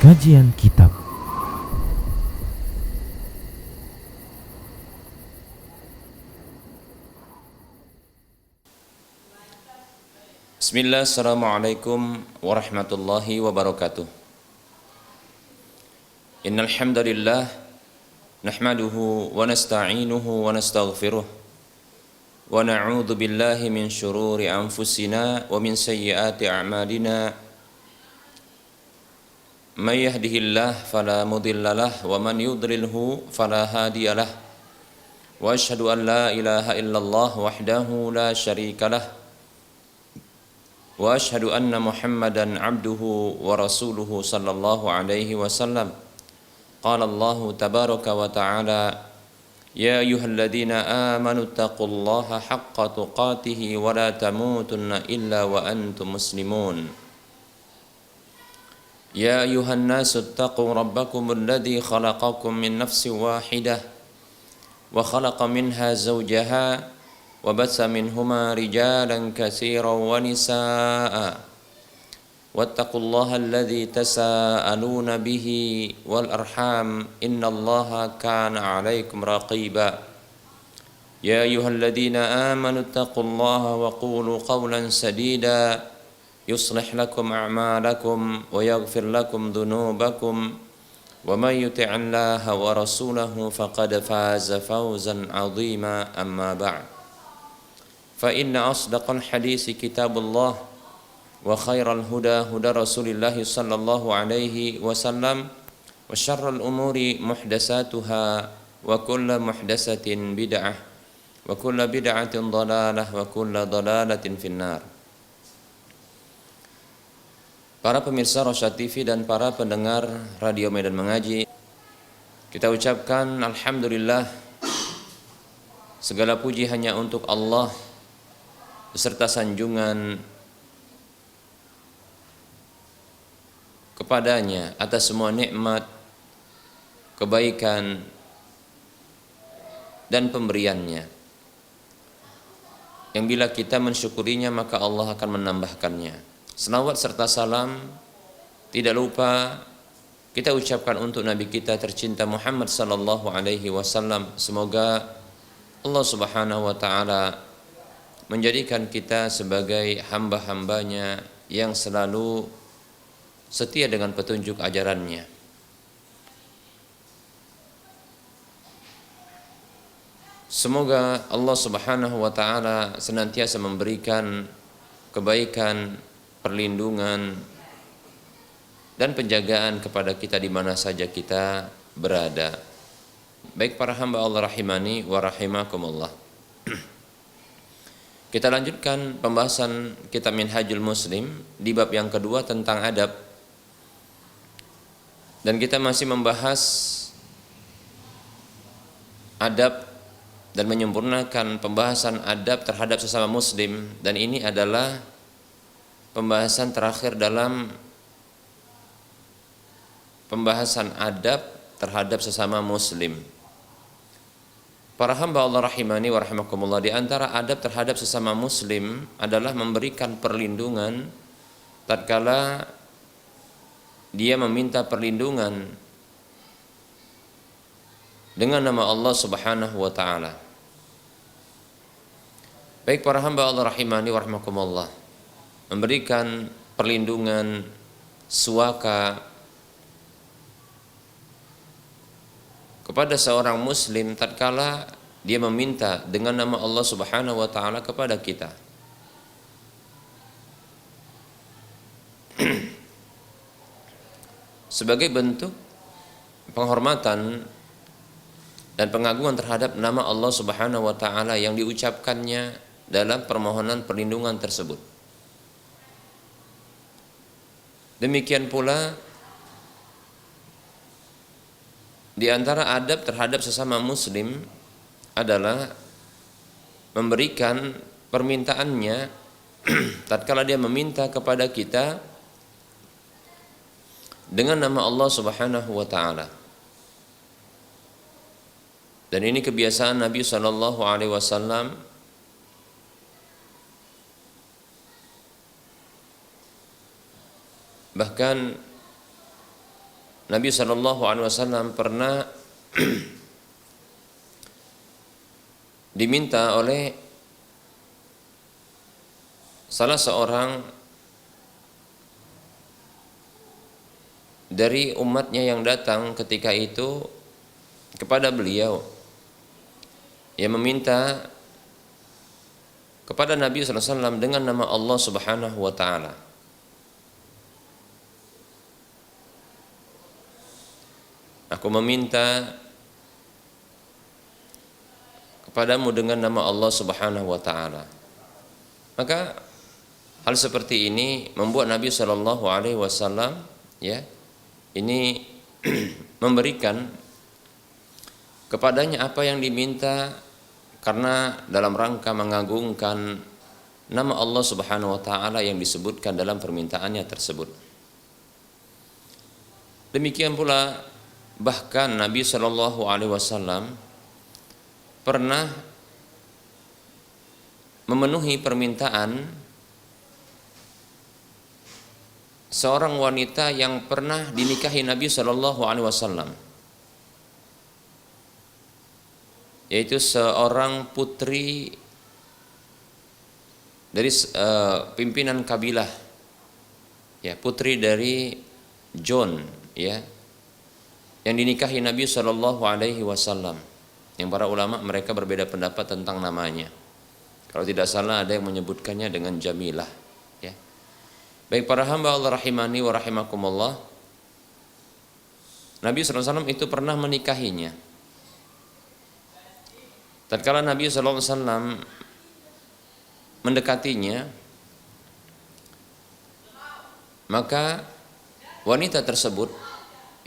Kajian Kitab. Bismillah, assalamualaikum warahmatullahi wabarakatuh. Innal hamdalillah nahmaduhu wa nasta'inuhu wa nastaghfiruh wa na'udzu billahi min shururi anfusina wa min sayyiati a'malina. May yahdihillah fala mudilla lahu wa man yudlilhu fala hadiya lahu. Wa asyhadu an la ilaha illallah wahdahu la syarika lahu. Wa asyhadu anna Muhammadan abduhu wa rasuluhu sallallahu alaihi wasallam. Qala Allah tabaraka wa ta'ala, ya ayyuhalladzina amanu taqullaha haqqa tuqatih wa la tamutunna illa wa antum muslimun. Ya ayyuhan nasu taqu rabbakum alladzi khalaqakum min nafsin wahidah wa khalaqa minha zawjaha wa batsa minhuma rijalan katsiran wa nisaa'a wattaqullaha alladzi tasaaluna bihi wal arham innallaha kana 'alaikum raqiba. Ya ayyuhalladzina amanu taqullaha wa qulu qawlan sadida yuslih lakum a'malakum wa yaghfir lakum dhunubakum wa may yuti'illaha wa rasulahu faqad faza fawzan 'azima. Amma ba'd. Fa inna asdaqal hadisi kitabullah wa khairal huda huda Rasulillah sallallahu alaihi wasallam wa syarrul umuri muhdatsatuha wa kullu muhdatsatin bid'ah wa kullu bid'atin dhalalah wa kullu dhalalatin finnar. Para pemirsa Rosyad TV dan para pendengar Radio Medan Mengaji, kita ucapkan alhamdulillah, segala puji hanya untuk Allah beserta sanjungan kepadanya atas semua nikmat, kebaikan dan pemberiannya, yang bila kita mensyukurinya maka Allah akan menambahkannya. Selawat serta salam tidak lupa kita ucapkan untuk Nabi kita tercinta Muhammad sallallahu alaihi wasallam. Semoga Allah Subhanahu wa taala menjadikan kita sebagai hamba-hambanya yang selalu setia dengan petunjuk ajarannya. Semoga Allah Subhanahu wa taala senantiasa memberikan kebaikan, perlindungan dan penjagaan kepada kita di mana saja kita berada. Baik para hamba Allah rahimani wa rahimakumullah. Kita lanjutkan pembahasan kitab Minhajul Muslim di bab yang kedua tentang adab. Dan kita masih membahas adab dan menyempurnakan pembahasan adab terhadap sesama muslim, dan ini adalah pembahasan terakhir dalam pembahasan adab terhadap sesama muslim. Para hamba Allah rahimani wa rahimakumullah, di antara adab terhadap sesama muslim adalah memberikan perlindungan tatkala dia meminta perlindungan dengan nama Allah Subhanahu wa taala. Baik para hamba Allah rahimani wa rahimakumullah, memberikan perlindungan suaka kepada seorang muslim tatkala dia meminta dengan nama Allah Subhanahu wa taala kepada kita. Sebagai bentuk penghormatan dan pengagungan terhadap nama Allah Subhanahu wa taala yang diucapkannya dalam permohonan perlindungan tersebut. Demikian pula di antara adab terhadap sesama muslim adalah memberikan permintaannya tatkala dia meminta kepada kita dengan nama Allah Subhanahu wa taala. Dan ini kebiasaan Nabi sallallahu alaihi wasallam Bahkan Nabi SAW pernah diminta oleh salah seorang dari umatnya yang datang ketika itu kepada beliau, yang meminta kepada Nabi SAW dengan nama Allah Subhanahu wa Ta'ala. Aku meminta kepadamu dengan nama Allah Subhanahu wa Ta'ala. Maka hal seperti ini membuat Nabi Shallallahu Alaihi Wasallam ini memberikan kepadanya apa yang diminta, karena dalam rangka mengagungkan nama Allah Subhanahu wa Ta'ala yang disebutkan dalam permintaannya tersebut. Demikian pula bahkan Nabi Shallallahu Alaihi Wasallam pernah memenuhi permintaan seorang wanita yang pernah dinikahi Nabi Shallallahu Alaihi Wasallam, yaitu seorang putri dari pimpinan kabilah, putri dari John, yang dinikahi Nabi Shallallahu Alaihi Wasallam. Yang para ulama mereka berbeda pendapat tentang namanya. Kalau tidak salah ada yang menyebutkannya dengan Jamilah. Baik para hamba Allah rahimani wa rahimakumullah, Nabi SAW itu pernah menikahinya. Tatkala Nabi SAW mendekatinya, maka wanita tersebut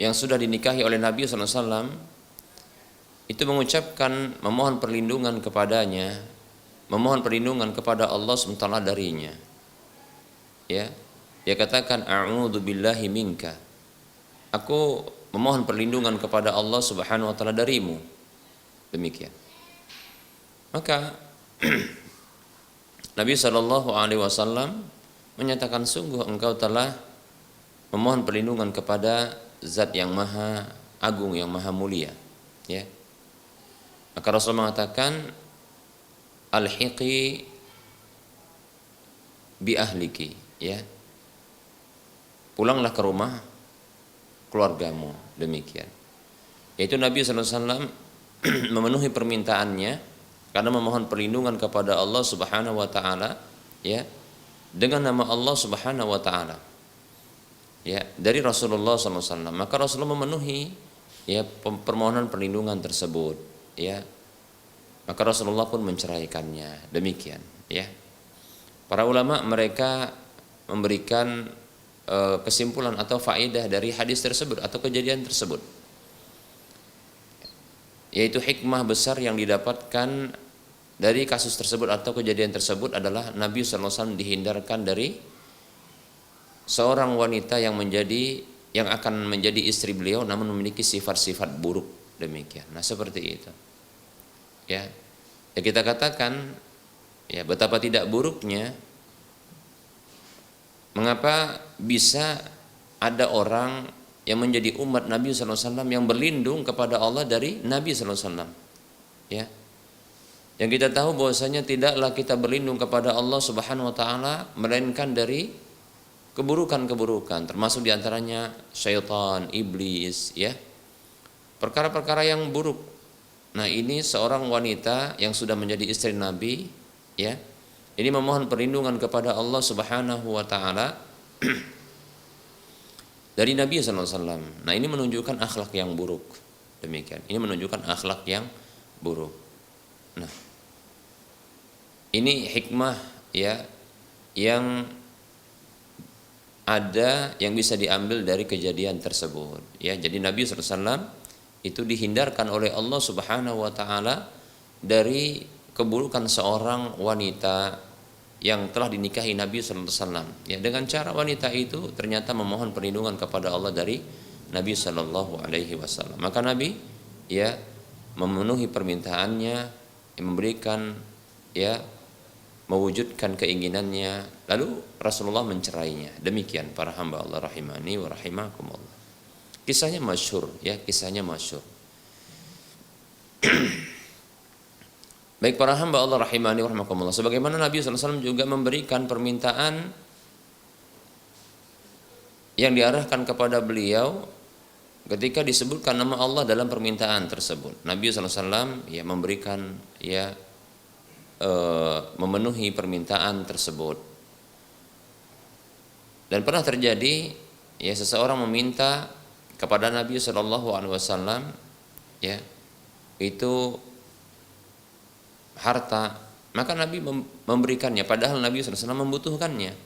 yang sudah dinikahi oleh Nabi SAW itu mengucapkan memohon perlindungan kepadanya, memohon perlindungan kepada Allah SWT darinya. Dia katakan, a'udzu billahi minka. Aku memohon perlindungan kepada Allah Subhanahu wa Ta'ala darimu. Demikian. Maka Nabi Shallallahu Alaihi Wasallam menyatakan, sungguh engkau telah memohon perlindungan kepada Zat yang Maha Agung, yang Maha Mulia. Maka Rasul mengatakan, alhiqi bi ahliki, pulanglah ke rumah keluargamu. Demikian. Yaitu Nabi SAW memenuhi permintaannya karena memohon perlindungan kepada Allah Subhanahu wa Ta'ala, dengan nama Allah Subhanahu wa Ta'ala, dari Rasulullah SAW. Maka Rasulullah memenuhi permohonan perlindungan tersebut, maka Rasulullah pun menceraikannya. Demikian. Para ulama mereka memberikan kesimpulan atau faedah dari hadis tersebut atau kejadian tersebut, yaitu hikmah besar yang didapatkan dari kasus tersebut atau kejadian tersebut adalah Nabi SAW dihindarkan dari seorang wanita yang akan menjadi istri beliau namun memiliki sifat-sifat buruk. Demikian. Nah, seperti itu. Ya kita katakan, betapa tidak buruknya, mengapa bisa ada orang yang menjadi umat Nabi SAW yang berlindung kepada Allah dari Nabi SAW. Yang kita tahu bahwasanya tidaklah kita berlindung kepada Allah Subhanahu wa Ta'ala melainkan dari keburukan-keburukan, termasuk diantaranya syaitan, iblis, perkara-perkara yang buruk. Nah, ini seorang wanita yang sudah menjadi istri Nabi, ini memohon perlindungan kepada Allah Subhanahu wa Ta'ala dari Nabi SAW. Nah, ini menunjukkan akhlak yang buruk. Demikian. Ini menunjukkan akhlak yang buruk. Nah, ini hikmah yang ada yang bisa diambil dari kejadian tersebut. Jadi Nabi SAW itu dihindarkan oleh Allah Subhanahu wa Ta'ala dari keburukan seorang wanita yang telah dinikahi Nabi SAW. Dengan cara wanita itu ternyata memohon perlindungan kepada Allah dari Nabi Shallallahu Alaihi Wasallam. Maka Nabi memenuhi permintaannya, memberikan mewujudkan keinginannya, lalu Rasulullah mencerainya. Demikian para hamba Allah rahimani wa rahimakumullah. Kisahnya masyhur, ya, kisahnya masyhur. Baik para hamba Allah rahimani wa rahimakumullah, sebagaimana Nabi SAW juga memberikan permintaan yang diarahkan kepada beliau ketika disebutkan nama Allah dalam permintaan tersebut. Nabi SAW ya memberikan, ya, memenuhi permintaan tersebut. Dan pernah terjadi, ya, seseorang meminta kepada Nabi SAW, ya, itu harta, maka Nabi memberikannya, padahal Nabi SAW membutuhkannya,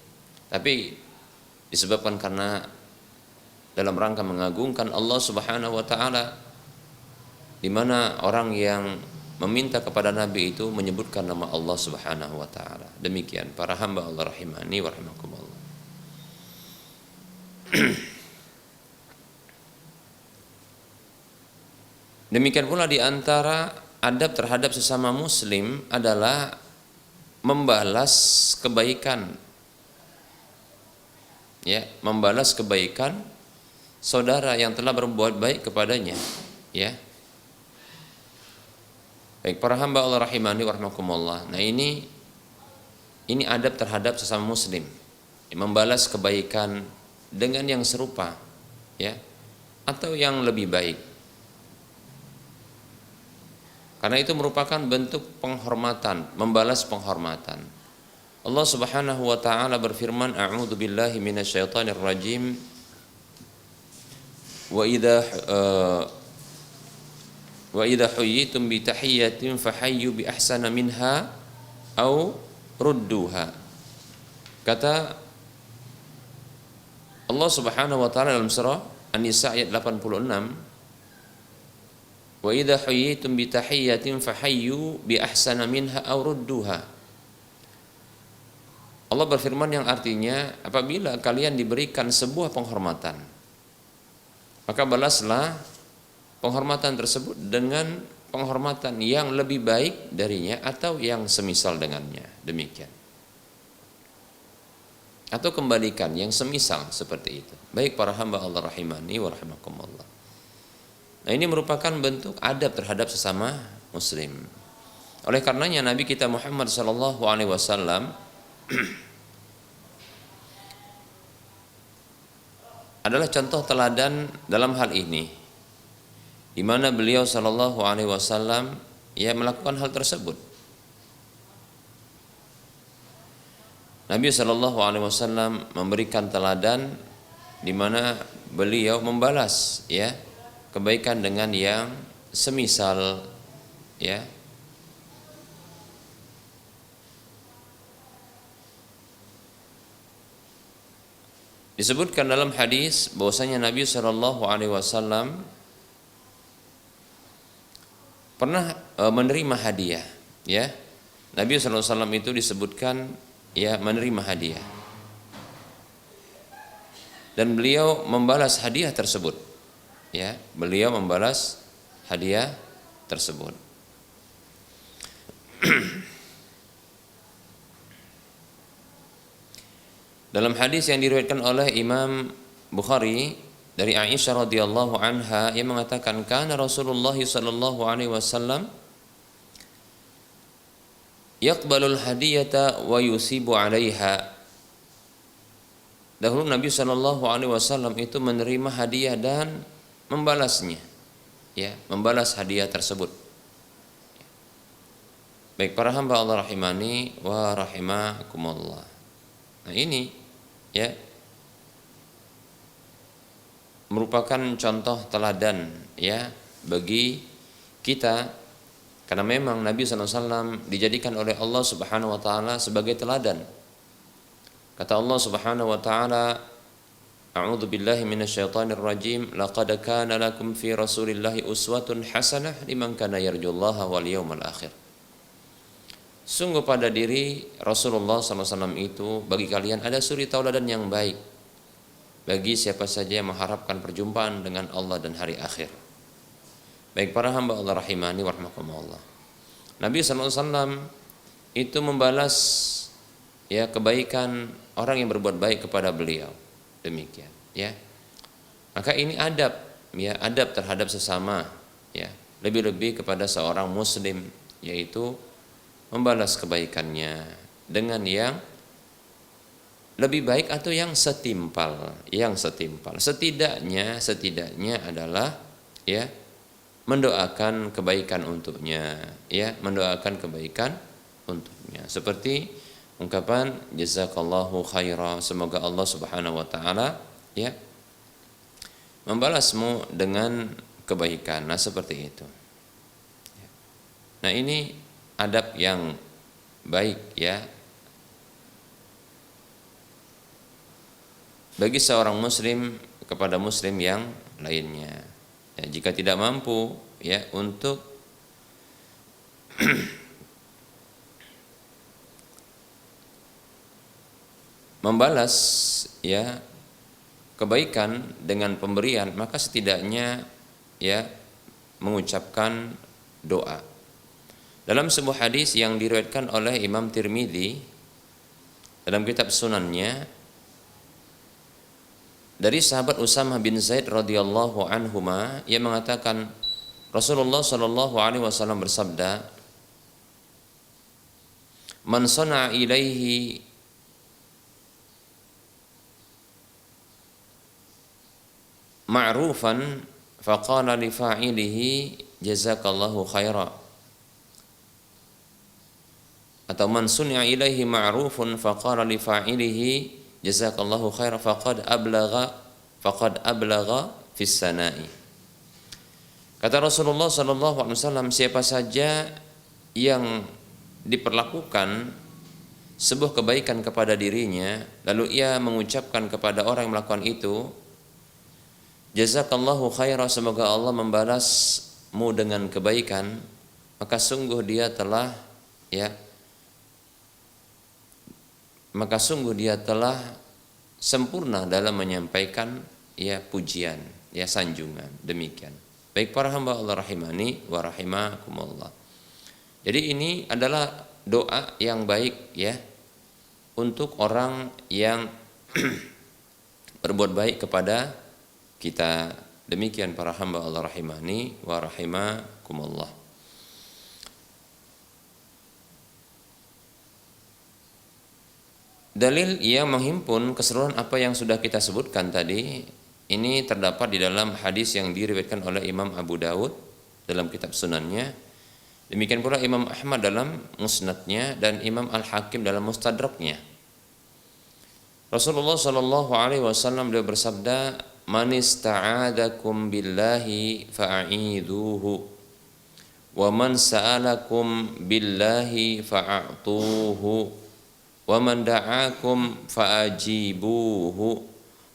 tapi disebabkan karena dalam rangka mengagungkan Allah Subhanahu wa taala, di mana orang yang meminta kepada Nabi itu menyebutkan nama Allah Subhanahu wa taala. Demikian para hamba Allah rahimani wa rahimakumullah. Demikian pula di antara adab terhadap sesama muslim adalah membalas kebaikan, ya, membalas kebaikan saudara yang telah berbuat baik kepadanya, ya. Baik para hamba Allah rahimani wa rahimakumullah. Nah, ini adab terhadap sesama muslim, ya, membalas kebaikan dengan yang serupa, ya, atau yang lebih baik. Karena itu merupakan bentuk penghormatan, membalas penghormatan. Allah Subhanahu wa taala berfirman, a'udzu billahi minasyaitonir rajim. Wa idza huyyitum bi tahiyyatin fahayyu bi ahsana minha aw rudduha. Kata Allah Subhanahu wa taala dalam surah An-Nisa ayat 86, wa idza huyyitum bi tahiyyatin fahayyu bi ahsana minha aw rudduha. Allah berfirman yang artinya, apabila kalian diberikan sebuah penghormatan, maka balaslah penghormatan tersebut dengan penghormatan yang lebih baik darinya atau yang semisal dengannya. Demikian. Atau kembalikan yang semisal seperti itu. Baik para hamba Allah rahimani wa rahimakumullah. Nah, ini merupakan bentuk adab terhadap sesama muslim. Oleh karenanya Nabi kita Muhammad sallallahu alaihi wasallam adalah contoh teladan dalam hal ini, di mana beliau sallallahu alaihi wasallam ya melakukan hal tersebut. Nabi sallallahu alaihi wasallam memberikan teladan di mana beliau membalas, ya, kebaikan dengan yang semisal, ya. Disebutkan dalam hadis bahwasanya Nabi Shallallahu Alaihi Wasallam pernah menerima hadiah, ya. Nabi Shallallahu Alaihi Wasallam itu disebutkan, ya, menerima hadiah, dan beliau membalas hadiah tersebut, ya. Beliau membalas hadiah tersebut. Dalam hadis yang diriwayatkan oleh Imam Bukhari dari Aisyah radhiyallahu anha, yang mengatakan kana Rasulullah sallallahu alaihi wasallam yaqbalul hadiyata wa yusibu 'alaiha. Dahulu Nabi sallallahu alaihi wasallam itu menerima hadiah dan membalasnya, ya, membalas hadiah tersebut. Baik para hamba Allah rahimani wa rahimakumullah. Nah, ini, ya, merupakan contoh teladan, ya, bagi kita, karena memang Nabi SAW dijadikan oleh Allah Subhanahu wa taala sebagai teladan. Kata Allah Subhanahu wa taala, a'udzu billahi minasyaitonir rajim, laqad kana lakum fi rasulillahi uswatun hasanah liman kana yarjullaha wal yawmal akhir. Sungguh pada diri Rasulullah SAW itu bagi kalian ada suri tauladan yang baik bagi siapa saja yang mengharapkan perjumpaan dengan Allah dan hari akhir. Baik para hamba Allah rahimani wa rahimakumullah. Nabi SAW itu membalas, ya, kebaikan orang yang berbuat baik kepada beliau. Demikian, ya. Maka ini adab ya adab terhadap sesama, ya lebih-lebih kepada seorang muslim, yaitu membalas kebaikannya dengan yang lebih baik atau yang setimpal. Setidaknya adalah ya mendoakan kebaikan untuknya, ya mendoakan kebaikan untuknya. Seperti ungkapan jazakallahu khaira, semoga Allah Subhanahu wa taala ya membalasmu dengan kebaikan. Nah, seperti itu. Nah, ini adab yang baik ya bagi seorang muslim kepada muslim yang lainnya. Ya, jika tidak mampu ya untuk membalas ya kebaikan dengan pemberian, maka setidaknya ya mengucapkan doa. Dalam sebuah hadis yang diriwayatkan oleh Imam Tirmidzi dalam kitab Sunannya dari sahabat Usamah bin Zaid radhiyallahu anhuma, ia mengatakan Rasulullah shallallahu alaihi wasallam bersabda, "Man sana'a ilaihi ma'rufan faqala li fa'ilihi jazakallahu khaira." Atau man suni'a ilaihi ma'rufun faqala li fa'ilihi jazakallahu khaira faqad ablagha fis sana'i. Kata Rasulullah sallallahu alaihi wasallam, siapa saja yang diperlakukan sebuah kebaikan kepada dirinya lalu ia mengucapkan kepada orang yang melakukan itu, jazakallahu khaira, semoga Allah membalasmu dengan kebaikan, maka sungguh dia telah sempurna dalam menyampaikan ya pujian, ya sanjungan. Demikian. Baik para hamba Allah rahimani wa rahimakumullah. Jadi ini adalah doa yang baik ya untuk orang yang berbuat baik kepada kita. Demikian para hamba Allah rahimani wa rahimakumullah. Dalil yang menghimpun keseluruhan apa yang sudah kita sebutkan tadi ini terdapat di dalam hadis yang diriwayatkan oleh Imam Abu Daud dalam kitab Sunannya. Demikian pula Imam Ahmad dalam Musnadnya dan Imam Al-Hakim dalam Mustadraknya. Rasulullah sallallahu alaihi wasallam beliau bersabda, "Man ista'adakum billahi fa'idhuhu wa man sa'alakum billahi fa'atuhu wa man da'akum fa'ajibuhu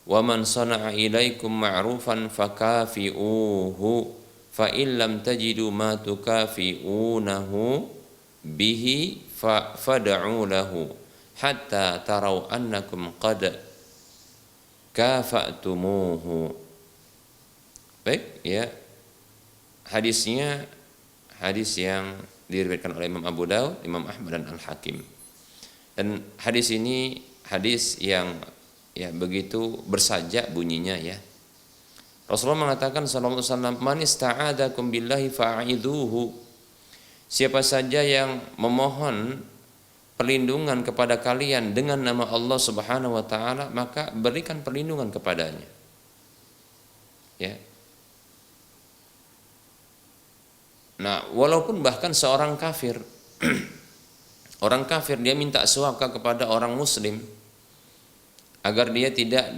wa man sana'a ilaikum ma'rufan fakafi'uhu fa in lam tajidu ma tukafi'unahu bihi fad'u lahu hatta tarau annakum qad kafa'tumuhu." Baik ya, hadisnya hadis yang diriwayatkan oleh Imam Abu Daud, Imam Ahmad dan Al-Hakim. Dan hadis ini hadis yang ya begitu bersajak bunyinya ya. Rasulullah mengatakan sallallahu alaihi wasallam, "Man ista'adakum billahi fa'idhuhu." Siapa saja yang memohon perlindungan kepada kalian dengan nama Allah Subhanahu wa taala, maka berikan perlindungan kepadanya. Ya. Nah, walaupun bahkan seorang kafir orang kafir dia minta suaka kepada orang muslim agar dia tidak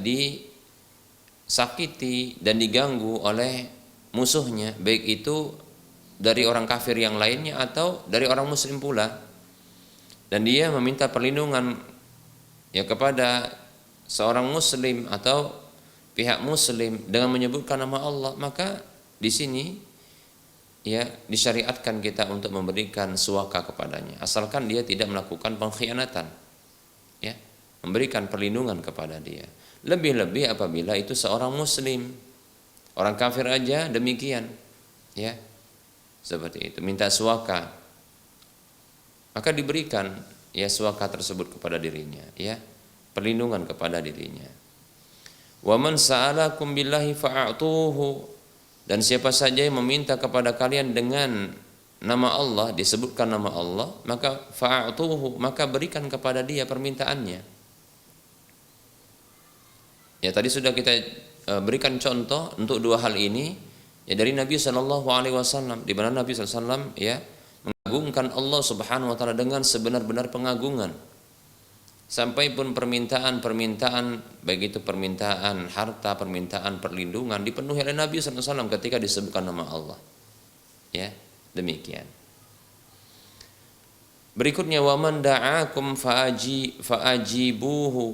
disakiti dan diganggu oleh musuhnya, baik itu dari orang kafir yang lainnya atau dari orang muslim pula, dan dia meminta perlindungan ya kepada seorang muslim atau pihak muslim dengan menyebutkan nama Allah, maka di sini ya disyariatkan kita untuk memberikan suaka kepadanya, asalkan dia tidak melakukan pengkhianatan, ya, memberikan perlindungan kepada dia. Lebih-lebih apabila itu seorang muslim. Orang kafir aja demikian, ya, seperti itu, minta suaka, maka diberikan ya suaka tersebut kepada dirinya, ya, perlindungan kepada dirinya. Wa man sa'alakum billahi fa'atuhu, Dan siapa saja yang meminta kepada kalian dengan nama Allah, disebutkan nama Allah, maka fa'atuhu, maka berikan kepada dia permintaannya. Ya, tadi sudah kita berikan contoh untuk dua hal ini ya dari Nabi Shallallahu Alaihi Wasallam, di mana Nabi SAW ya mengagungkan Allah Subhanahu Wa Taala dengan sebenar-benar pengagungan, sampai pun permintaan baik itu permintaan harta, permintaan perlindungan dipenuhi oleh Nabi SAW ketika disebutkan nama Allah. Ya, demikian. Berikutnya waman da'akum fa'ajibuhu,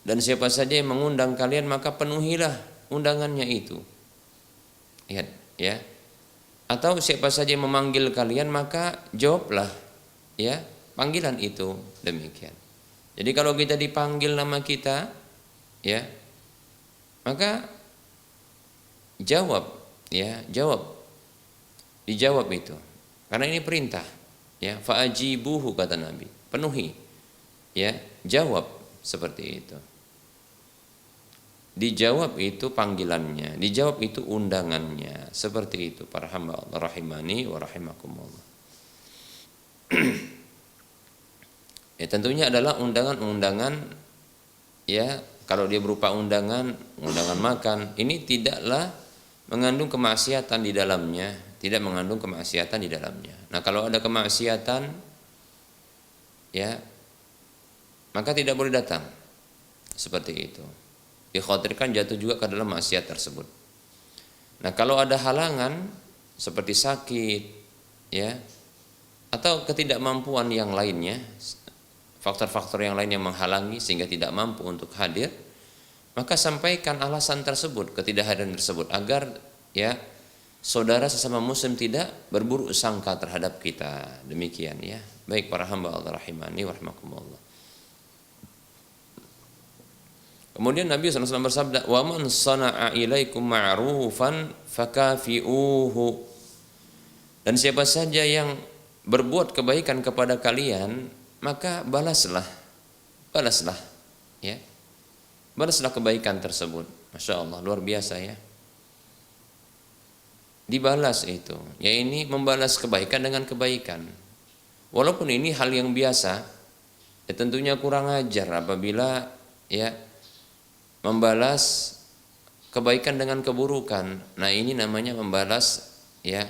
dan siapa saja yang mengundang kalian maka penuhilah undangannya itu. Lihat ya. Atau siapa saja yang memanggil kalian maka jawablah ya panggilan itu, demikian. Jadi kalau kita dipanggil nama kita ya maka jawab ya, dijawab itu. Karena ini perintah ya, fa'ajibuhu kata Nabi, penuhi ya, jawab seperti itu. Dijawab itu panggilannya, dijawab itu undangannya, seperti itu para hamba Allah rahimani wa rahimakumullah. Ya tentunya adalah undangan-undangan ya, kalau dia berupa undangan makan, ini tidaklah mengandung kemaksiatan di dalamnya, tidak mengandung kemaksiatan di dalamnya. Nah, kalau ada kemaksiatan ya maka tidak boleh datang. Seperti itu. Dikhawatirkan jatuh juga ke dalam maksiat tersebut. Nah, kalau ada halangan seperti sakit ya atau ketidakmampuan yang lainnya, faktor-faktor yang lain yang menghalangi sehingga tidak mampu untuk hadir, maka sampaikan alasan tersebut, ketidakhadiran tersebut, agar ya saudara sesama muslim tidak berburuk sangka terhadap kita. Demikian ya. Baik para hamba Allah rahimani wa rahimakumullah. Kemudian Nabi SAW bersabda, "Wa man sana'a ilaikum ma'rufan fakafi'uhu." Dan siapa saja yang berbuat kebaikan kepada kalian, maka balaslah ya. Balaslah kebaikan tersebut. Masya Allah, luar biasa ya. Dibalas itu. Ya, ini membalas kebaikan dengan kebaikan. Walaupun ini hal yang biasa, ya tentunya kurang ajar apabila ya membalas kebaikan dengan keburukan. Nah, ini namanya membalas ya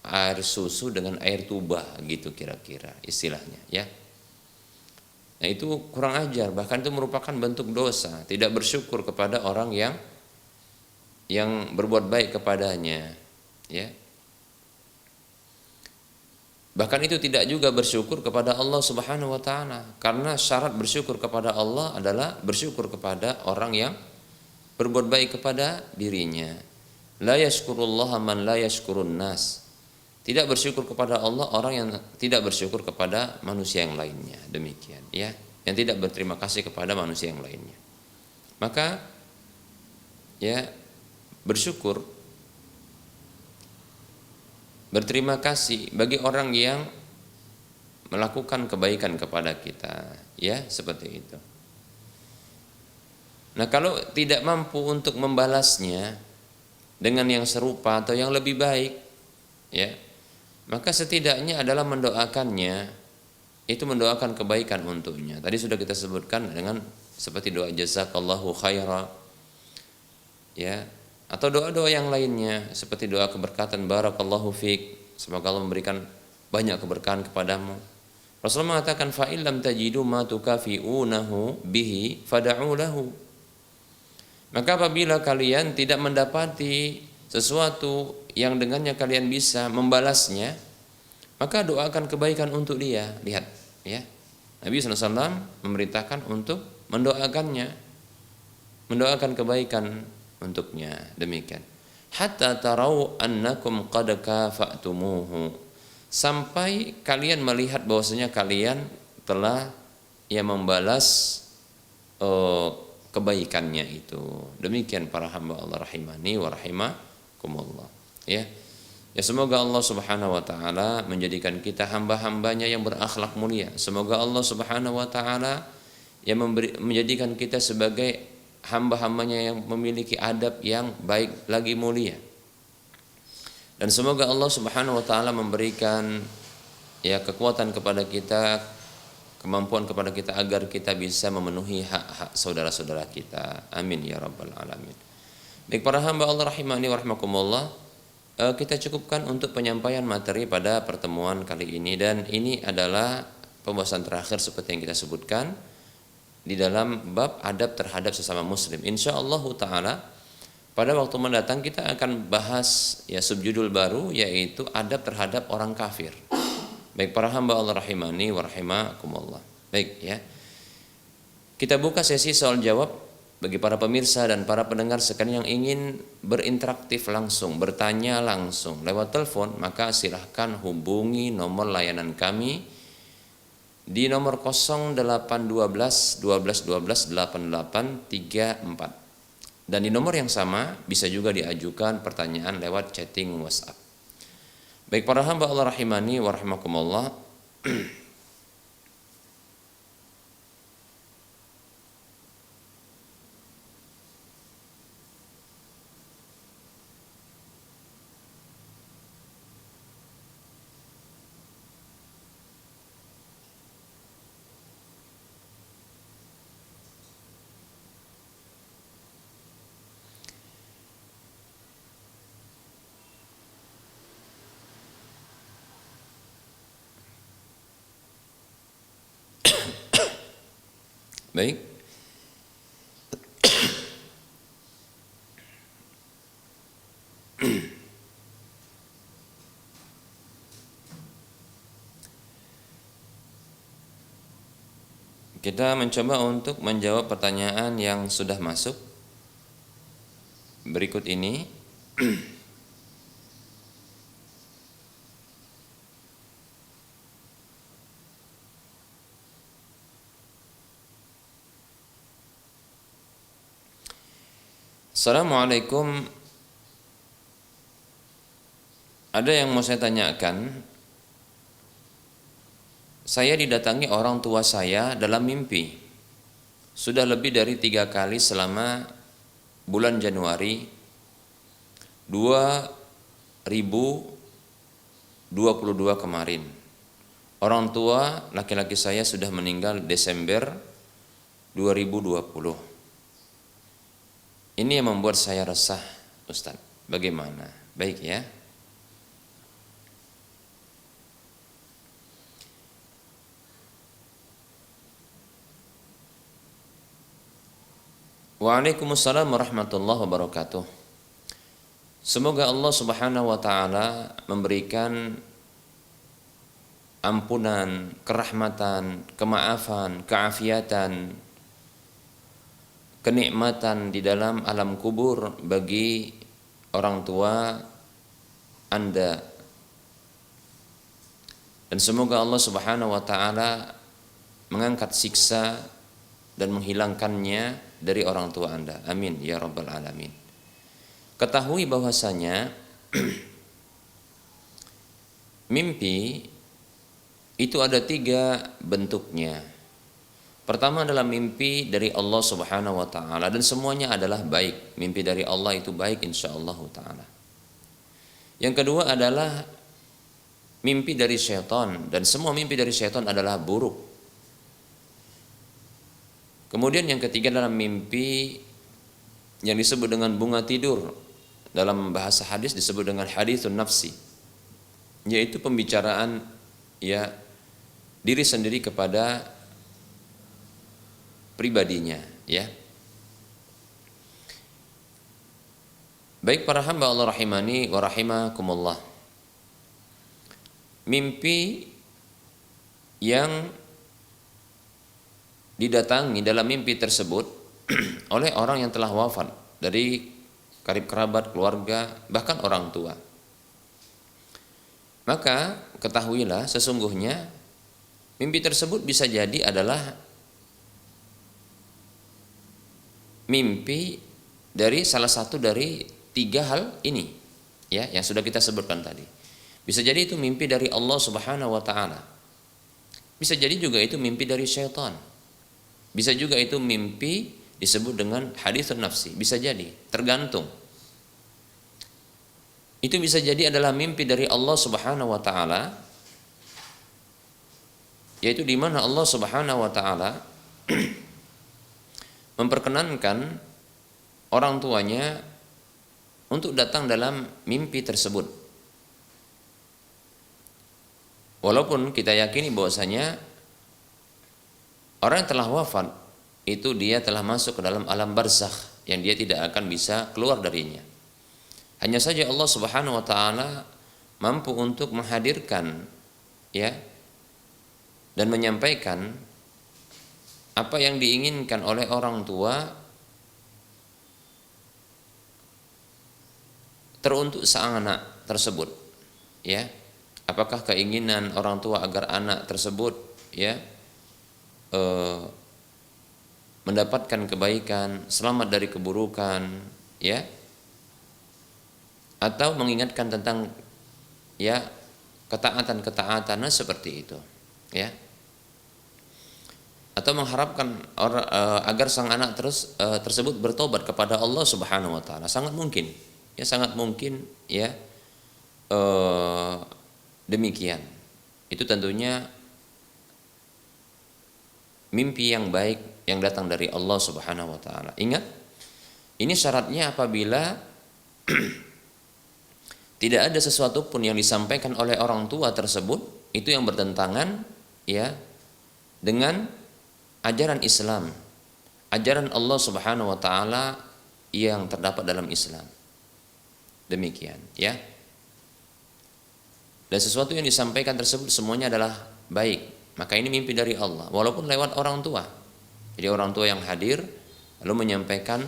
air susu dengan air tuba gitu kira-kira istilahnya ya. Nah, itu kurang ajar, bahkan itu merupakan bentuk dosa, tidak bersyukur kepada orang yang berbuat baik kepadanya ya. Bahkan itu tidak juga bersyukur kepada Allah Subhanahu wa taala, karena syarat bersyukur kepada Allah adalah bersyukur kepada orang yang berbuat baik kepada dirinya. La yashkurullaha man la yashkurun nas. Tidak bersyukur kepada Allah orang yang tidak bersyukur kepada manusia yang lainnya. Demikian ya, yang tidak berterima kasih kepada manusia yang lainnya. Maka ya bersyukur, berterima kasih bagi orang yang melakukan kebaikan kepada kita ya, seperti itu. Nah, kalau tidak mampu untuk membalasnya dengan yang serupa atau yang lebih baik ya, maka setidaknya adalah mendoakannya, itu mendoakan kebaikan untuknya. Tadi sudah kita sebutkan dengan seperti doa jazakallahu khaira ya, atau doa-doa yang lainnya seperti doa keberkatan barakallahu fik, semoga Allah memberikan banyak keberkahan kepadamu. Rasulullah mengatakan fa illam tajidu ma tukafi'unahu bihi fad'u lahu. Maka apabila kalian tidak mendapati sesuatu yang dengannya kalian bisa membalasnya, maka doakan kebaikan untuk dia. Lihat ya, Nabi SAW memerintahkan untuk mendoakannya, mendoakan kebaikan untuknya, demikian. Hatta tarau annakum qad kafa'tumuhu, sampai kalian melihat bahwasanya kalian telah ya membalas kebaikannya itu. Demikian para hamba Allah rahimani wa rahimakumullah ya. Ya, semoga Allah Subhanahu wa taala menjadikan kita hamba-hambanya yang berakhlak mulia. Semoga Allah Subhanahu wa taala yang menjadikan kita sebagai hamba-hambanya yang memiliki adab yang baik lagi mulia. Dan semoga Allah Subhanahu wa taala memberikan ya kekuatan kepada kita, kemampuan kepada kita agar kita bisa memenuhi hak-hak saudara-saudara kita. Amin ya rabbal alamin. Baik para hamba Allah rahimani wa rahmakumullah, kita cukupkan untuk penyampaian materi pada pertemuan kali ini, dan ini adalah pembahasan terakhir seperti yang kita sebutkan di dalam bab adab terhadap sesama muslim. Insyaallah taala pada waktu mendatang kita akan bahas ya subjudul baru, yaitu adab terhadap orang kafir. Baik para hamba Allah rahimani wa rahimakumullah. Baik ya. Kita buka sesi soal jawab bagi para pemirsa dan para pendengar sekalian yang ingin berinteraktif langsung, bertanya langsung lewat telepon, maka silahkan hubungi nomor layanan kami di nomor 0812 12 12 8834. Dan di nomor yang sama bisa juga diajukan pertanyaan lewat chatting WhatsApp. Baik para hamba Allah rahimani wa rahimakumullah. Baik. Kita mencoba untuk menjawab pertanyaan yang sudah masuk berikut ini. Assalamualaikum. Ada yang mau saya tanyakan. Saya didatangi orang tua saya dalam mimpi. Sudah lebih dari 3 kali selama bulan Januari 2022 kemarin. Orang tua laki-laki saya sudah meninggal Desember 2020. Ini yang membuat saya resah, Ustaz. Bagaimana? Baik ya. Waalaikumsalam warahmatullahi wabarakatuh. Semoga Allah Subhanahu wa taala memberikan ampunan, kerahmatan, kemaafan, keafiatan, kenikmatan di dalam alam kubur bagi orang tua Anda. Dan semoga Allah Subhanahu wa taala mengangkat siksa dan menghilangkannya dari orang tua Anda. Amin ya rabbal alamin. Ketahui bahwasanya mimpi itu ada 3 bentuknya. Pertama adalah mimpi dari Allah Subhanahu wa taala, dan semuanya adalah baik. Mimpi dari Allah itu baik insyaallah taala. Yang kedua adalah mimpi dari syaitan, dan semua mimpi dari syaitan adalah buruk. Kemudian yang ketiga adalah mimpi yang disebut dengan bunga tidur. Dalam bahasa hadis disebut dengan haditsun nafsi, yaitu pembicaraan ya diri sendiri kepada pribadinya ya. Baik para hamba Allah rahimani wa rahimakumullah. Mimpi yang didatangi dalam mimpi tersebut oleh orang yang telah wafat dari karib kerabat, keluarga, bahkan orang tua. Maka ketahuilah sesungguhnya mimpi tersebut bisa jadi adalah mimpi dari salah satu dari 3 hal ini ya yang sudah kita sebutkan tadi. Bisa jadi itu mimpi dari Allah Subhanahu wa taala. Bisa jadi juga itu mimpi dari syaitan. Bisa juga itu mimpi disebut dengan haditsun nafsi. Bisa jadi, tergantung. itu bisa jadi adalah mimpi dari Allah Subhanahu wa taala, yaitu di mana Allah Subhanahu wa taala memperkenankan orang tuanya untuk datang dalam mimpi tersebut. Walaupun kita yakini bahwasanya orang yang telah wafat itu dia telah masuk ke dalam alam barzakh yang dia tidak akan bisa keluar darinya. Hanya saja Allah Subhanahu wa taala mampu untuk menghadirkan ya dan menyampaikan apa yang diinginkan oleh orang tua teruntuk sang anak tersebut, ya. Apakah keinginan orang tua agar anak tersebut ya mendapatkan kebaikan, selamat dari keburukan, ya, atau mengingatkan tentang ya ketaatan-ketaatan seperti itu, ya, atau mengharapkan agar sang anak tersebut bertobat kepada Allah Subhanahu wa taala. Sangat mungkin, ya, sangat mungkin, ya, demikian. Itu tentunya mimpi yang baik yang datang dari Allah Subhanahu wa taala. Ingat, ini syaratnya apabila tidak ada sesuatu pun yang disampaikan oleh orang tua tersebut itu yang bertentangan ya dengan ajaran Islam, ajaran Allah Subhanahu wa taala yang terdapat dalam Islam. Demikian, ya. Dan sesuatu yang disampaikan tersebut semuanya adalah baik, maka ini mimpi dari Allah walaupun lewat orang tua. Jadi orang tua yang hadir lalu menyampaikan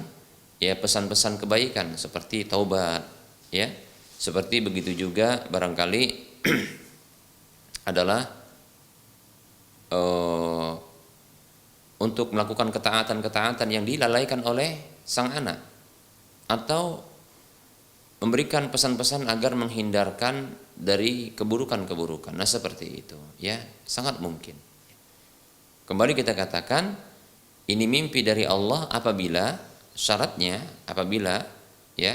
ya pesan-pesan kebaikan seperti taubat, ya. Seperti begitu juga barangkali adalah untuk melakukan ketaatan-ketaatan yang dilalaikan oleh sang anak, atau memberikan pesan-pesan agar menghindarkan dari keburukan-keburukan. Nah, seperti itu, ya, sangat mungkin. Kembali kita katakan ini mimpi dari Allah apabila syaratnya apabila, ya,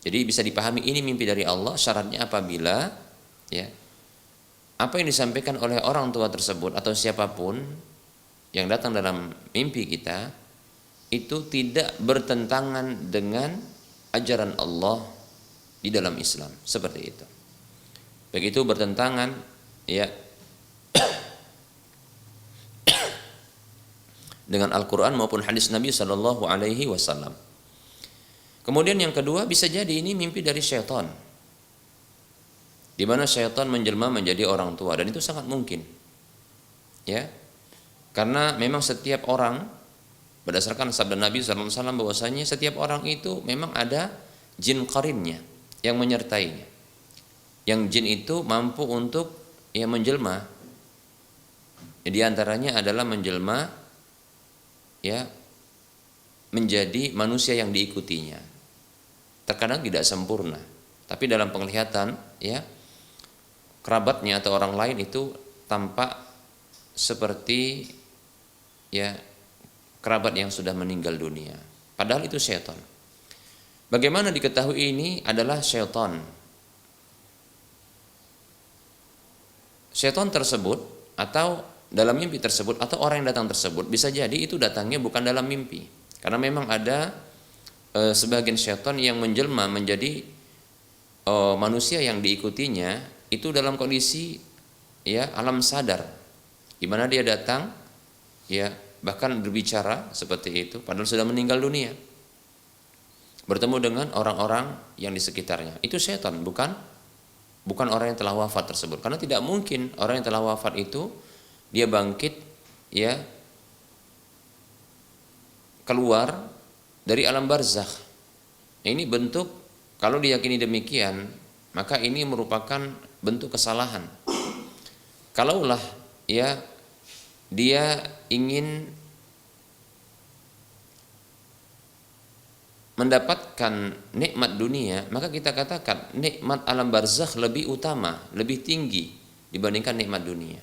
jadi bisa dipahami ini mimpi dari Allah syaratnya apabila, ya, apa yang disampaikan oleh orang tua tersebut atau siapapun yang datang dalam mimpi kita itu tidak bertentangan dengan ajaran Allah di dalam Islam, seperti itu. Begitu bertentangan, ya, dengan Al-Quran maupun hadis Nabi Shallallahu Alaihi Wasallam. Kemudian yang kedua, bisa jadi ini mimpi dari syaitan, di mana syaitan menjelma menjadi orang tua, dan itu sangat mungkin, ya, karena memang setiap orang berdasarkan sabda Nabi Shallallahu Alaihi Wasallam bahwasanya setiap orang itu memang ada jin qarinnya yang menyertainya, yang jin itu mampu untuk ya menjelma, di antaranya adalah menjelma ya menjadi manusia yang diikutinya. Terkadang tidak sempurna, tapi dalam penglihatan ya kerabatnya atau orang lain itu tampak seperti ya kerabat yang sudah meninggal dunia, padahal itu syaitan. Bagaimana diketahui ini adalah syaitan? Syaitan tersebut atau dalam mimpi tersebut atau orang yang datang tersebut bisa jadi itu datangnya bukan dalam mimpi, karena memang ada sebagian syaitan yang menjelma menjadi manusia yang diikutinya itu dalam kondisi ya alam sadar, di mana dia datang ya bahkan berbicara seperti itu padahal sudah meninggal dunia, bertemu dengan orang-orang yang di sekitarnya. Itu syaitan, bukan orang yang telah wafat tersebut, karena tidak mungkin orang yang telah wafat itu dia bangkit ya keluar dari alam barzakh. Ini bentuk, kalau diyakini demikian, maka ini merupakan bentuk kesalahan. Kalaulah ya dia ingin mendapatkan nikmat dunia, maka kita katakan nikmat alam barzakh lebih utama, lebih tinggi dibandingkan nikmat dunia.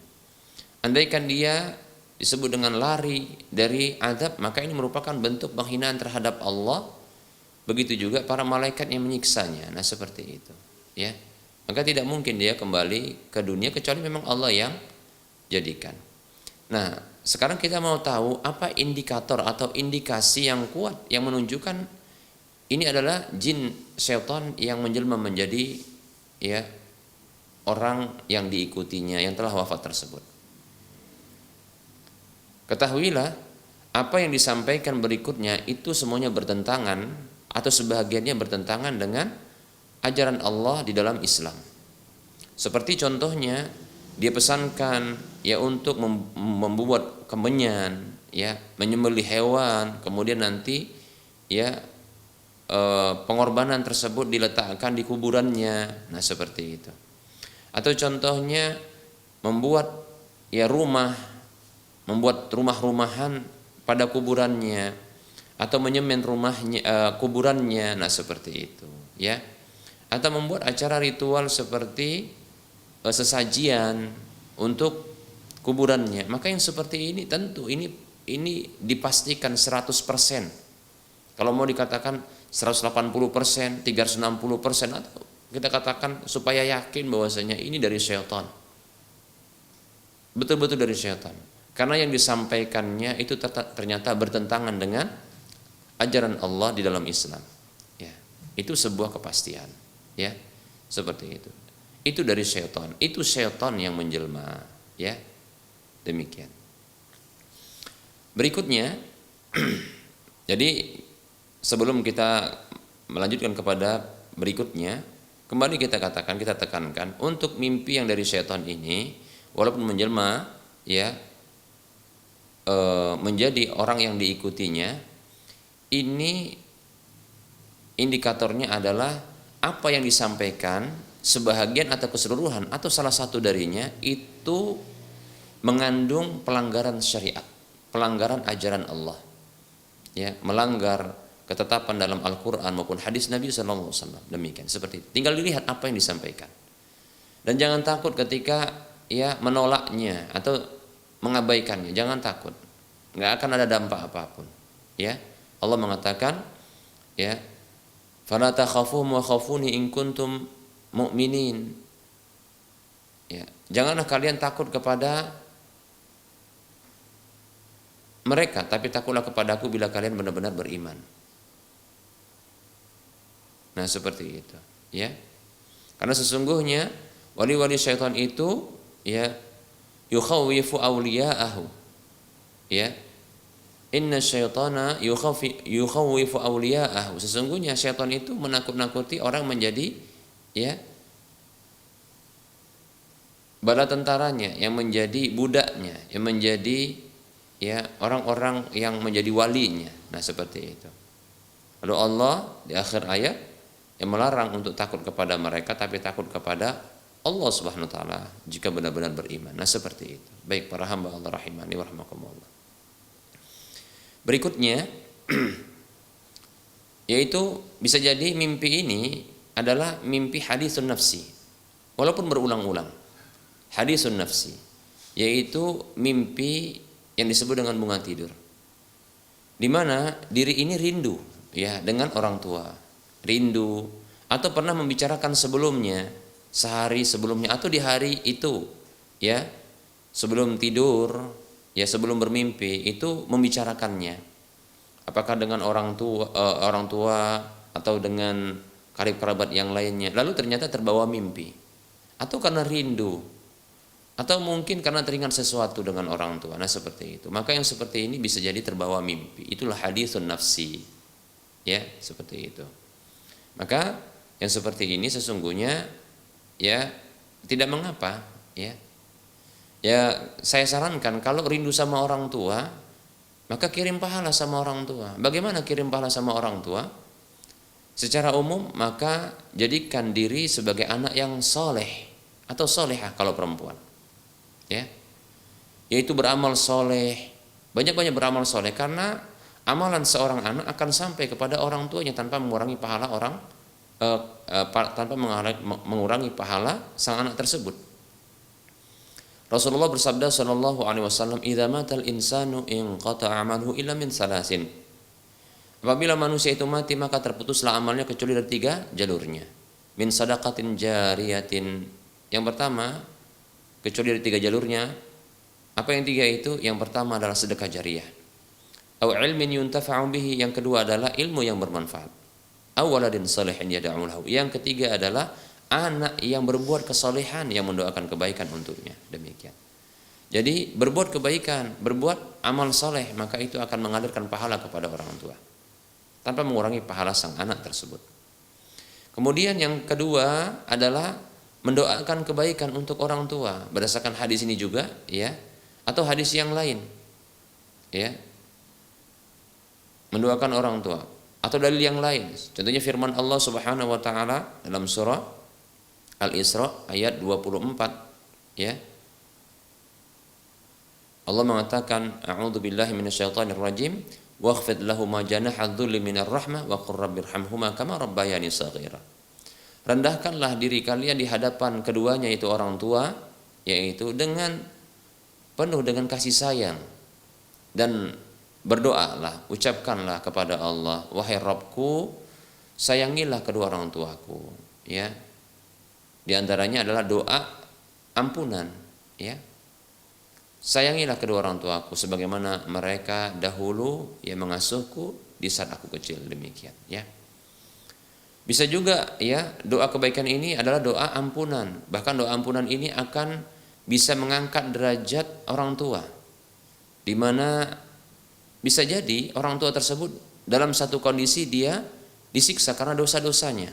Andaikan dia disebut dengan lari dari azab, maka ini merupakan bentuk penghinaan terhadap Allah. Begitu juga para malaikat yang menyiksanya. Nah, seperti itu. ya. Maka tidak mungkin dia kembali ke dunia kecuali memang Allah yang jadikan. Nah, sekarang kita mau tahu apa indikator atau indikasi yang kuat yang menunjukkan ini adalah jin syaitan yang menjelma menjadi ya orang yang diikutinya yang telah wafat tersebut. Ketahuilah apa yang disampaikan berikutnya itu semuanya bertentangan atau sebahagiannya bertentangan dengan ajaran Allah di dalam Islam. Seperti contohnya dia pesankan ya untuk membuat kemenyan, ya, menyembelih hewan, kemudian nanti ya pengorbanan tersebut diletakkan di kuburannya. Nah, seperti itu. Atau contohnya membuat ya membuat rumah-rumahan pada kuburannya atau menyemen rumahnya kuburannya. Nah, seperti itu, ya. Atau membuat acara ritual seperti sesajian untuk kuburannya. Maka yang seperti ini tentu ini dipastikan 100%. Kalau mau dikatakan 180%, 360%, atau kita katakan supaya yakin bahwasanya ini dari syaitan. Betul-betul dari syaitan. Karena yang disampaikannya itu ternyata bertentangan dengan ajaran Allah di dalam Islam. Ya, itu sebuah kepastian. Ya, seperti itu. Itu dari syaitan. Itu syaitan yang menjelma. Ya, demikian. Berikutnya, jadi sebelum kita melanjutkan kepada berikutnya, kembali kita tekankan untuk mimpi yang dari syaitan ini, walaupun menjelma, ya, menjadi orang yang diikutinya, ini indikatornya adalah apa yang disampaikan sebahagian atau keseluruhan atau salah satu darinya itu mengandung pelanggaran syariat, pelanggaran ajaran Allah, ya, melanggar ketetapan dalam Al-Quran maupun hadis Nabi SAW. Demikian, seperti itu. Tinggal dilihat apa yang disampaikan, dan jangan takut ketika ya menolaknya atau mengabaikannya. Jangan takut, nggak akan ada dampak apapun. Ya, Allah mengatakan, ya, fala takhafuhum wa khafuni in kuntum mu'minin. Ya, janganlah kalian takut kepada mereka, tapi takutlah kepadaku bila kalian benar-benar beriman. Nah, seperti itu, ya. Karena sesungguhnya wali-wali syaitan itu ya yukhawwifu awliya'ahu. Ya. Inna syaitana yukhawwifu awliya'ahu. Sesungguhnya syaitan itu menakut-nakuti orang menjadi ya bala tentaranya, yang menjadi budaknya, yang menjadi ya orang-orang yang menjadi walinya. Nah, seperti itu. Lalu Allah di akhir ayat yang melarang untuk takut kepada mereka, tapi takut kepada Allah Subhanahu wa taala jika benar-benar beriman. Nah, seperti itu. Baik para hamba Allah rahimani wa rahimakumullah. Berikutnya yaitu bisa jadi mimpi ini adalah mimpi hadisun nafsi, walaupun berulang-ulang. Hadisun nafsi yaitu mimpi yang disebut dengan bunga tidur, di mana diri ini rindu ya dengan orang tua, rindu atau pernah membicarakan sebelumnya, sehari sebelumnya atau di hari itu ya sebelum tidur, ya sebelum bermimpi itu membicarakannya, apakah dengan orang tua atau dengan karib kerabat yang lainnya, lalu ternyata terbawa mimpi, atau karena rindu, atau mungkin karena teringat sesuatu dengan orang tua. Nah, seperti itu. Maka yang seperti ini bisa jadi terbawa mimpi. Itulah hadisun nafsi. Ya, seperti itu. Maka yang seperti ini sesungguhnya ya tidak mengapa, ya. Ya, saya sarankan kalau rindu sama orang tua, maka kirim pahala sama orang tua. Bagaimana kirim pahala sama orang tua? Secara umum, maka jadikan diri sebagai anak yang soleh atau solehah kalau perempuan, ya, yaitu beramal soleh, banyak-banyak beramal soleh, karena amalan seorang anak akan sampai kepada orang tuanya tanpa mengurangi pahala mengurangi pahala sang anak tersebut. Rasulullah bersabda sallallahu alaihi wasallam, "Idza matal insanu inqata'a 'amaluhu illa min salasin." Apabila manusia itu mati, maka terputuslah amalnya kecuali dari 3 jalurnya. min sadaqatin jariyatin. Yang pertama, kecuali dari 3 jalurnya. Apa yang 3 itu? Yang pertama adalah sedekah jariyah. Au ilmin yuntafa'u bihi, yang kedua adalah ilmu yang bermanfaat. Au waladin salihin yad'u lahu. Yang ketiga adalah anak yang berbuat kesalehan yang mendoakan kebaikan untuknya. Demikian. Jadi berbuat kebaikan, berbuat amal soleh, maka itu akan mengalirkan pahala kepada orang tua tanpa mengurangi pahala sang anak tersebut. Kemudian yang kedua adalah mendoakan kebaikan untuk orang tua berdasarkan hadis ini juga, ya, atau hadis yang lain, ya, mendoakan orang tua atau dalil yang lain. Contohnya firman Allah Subhanahu wa taala dalam surah Al-Isra ayat 24, ya. Allah mengatakan, a'udzubillahi minasyaitonir rajim, wakhfid lahum janaha dzulli minar rahmah wa qur rabbirhamhuma kama rabbayani shaghira. Rendahkanlah diri kalian di hadapan keduanya, yaitu orang tua, yaitu dengan penuh dengan kasih sayang, dan berdoalah, ucapkanlah kepada Allah, wahai Rabbku, sayangilah kedua orang tuaku, ya. Di antaranya adalah doa ampunan, ya. Sayangilah kedua orang tuaku sebagaimana mereka dahulu yang mengasuhku di saat aku kecil, demikian, ya. Bisa juga, ya, doa kebaikan ini adalah doa ampunan. Bahkan doa ampunan ini akan bisa mengangkat derajat orang tua, di mana bisa jadi orang tua tersebut dalam satu kondisi dia disiksa karena dosa-dosanya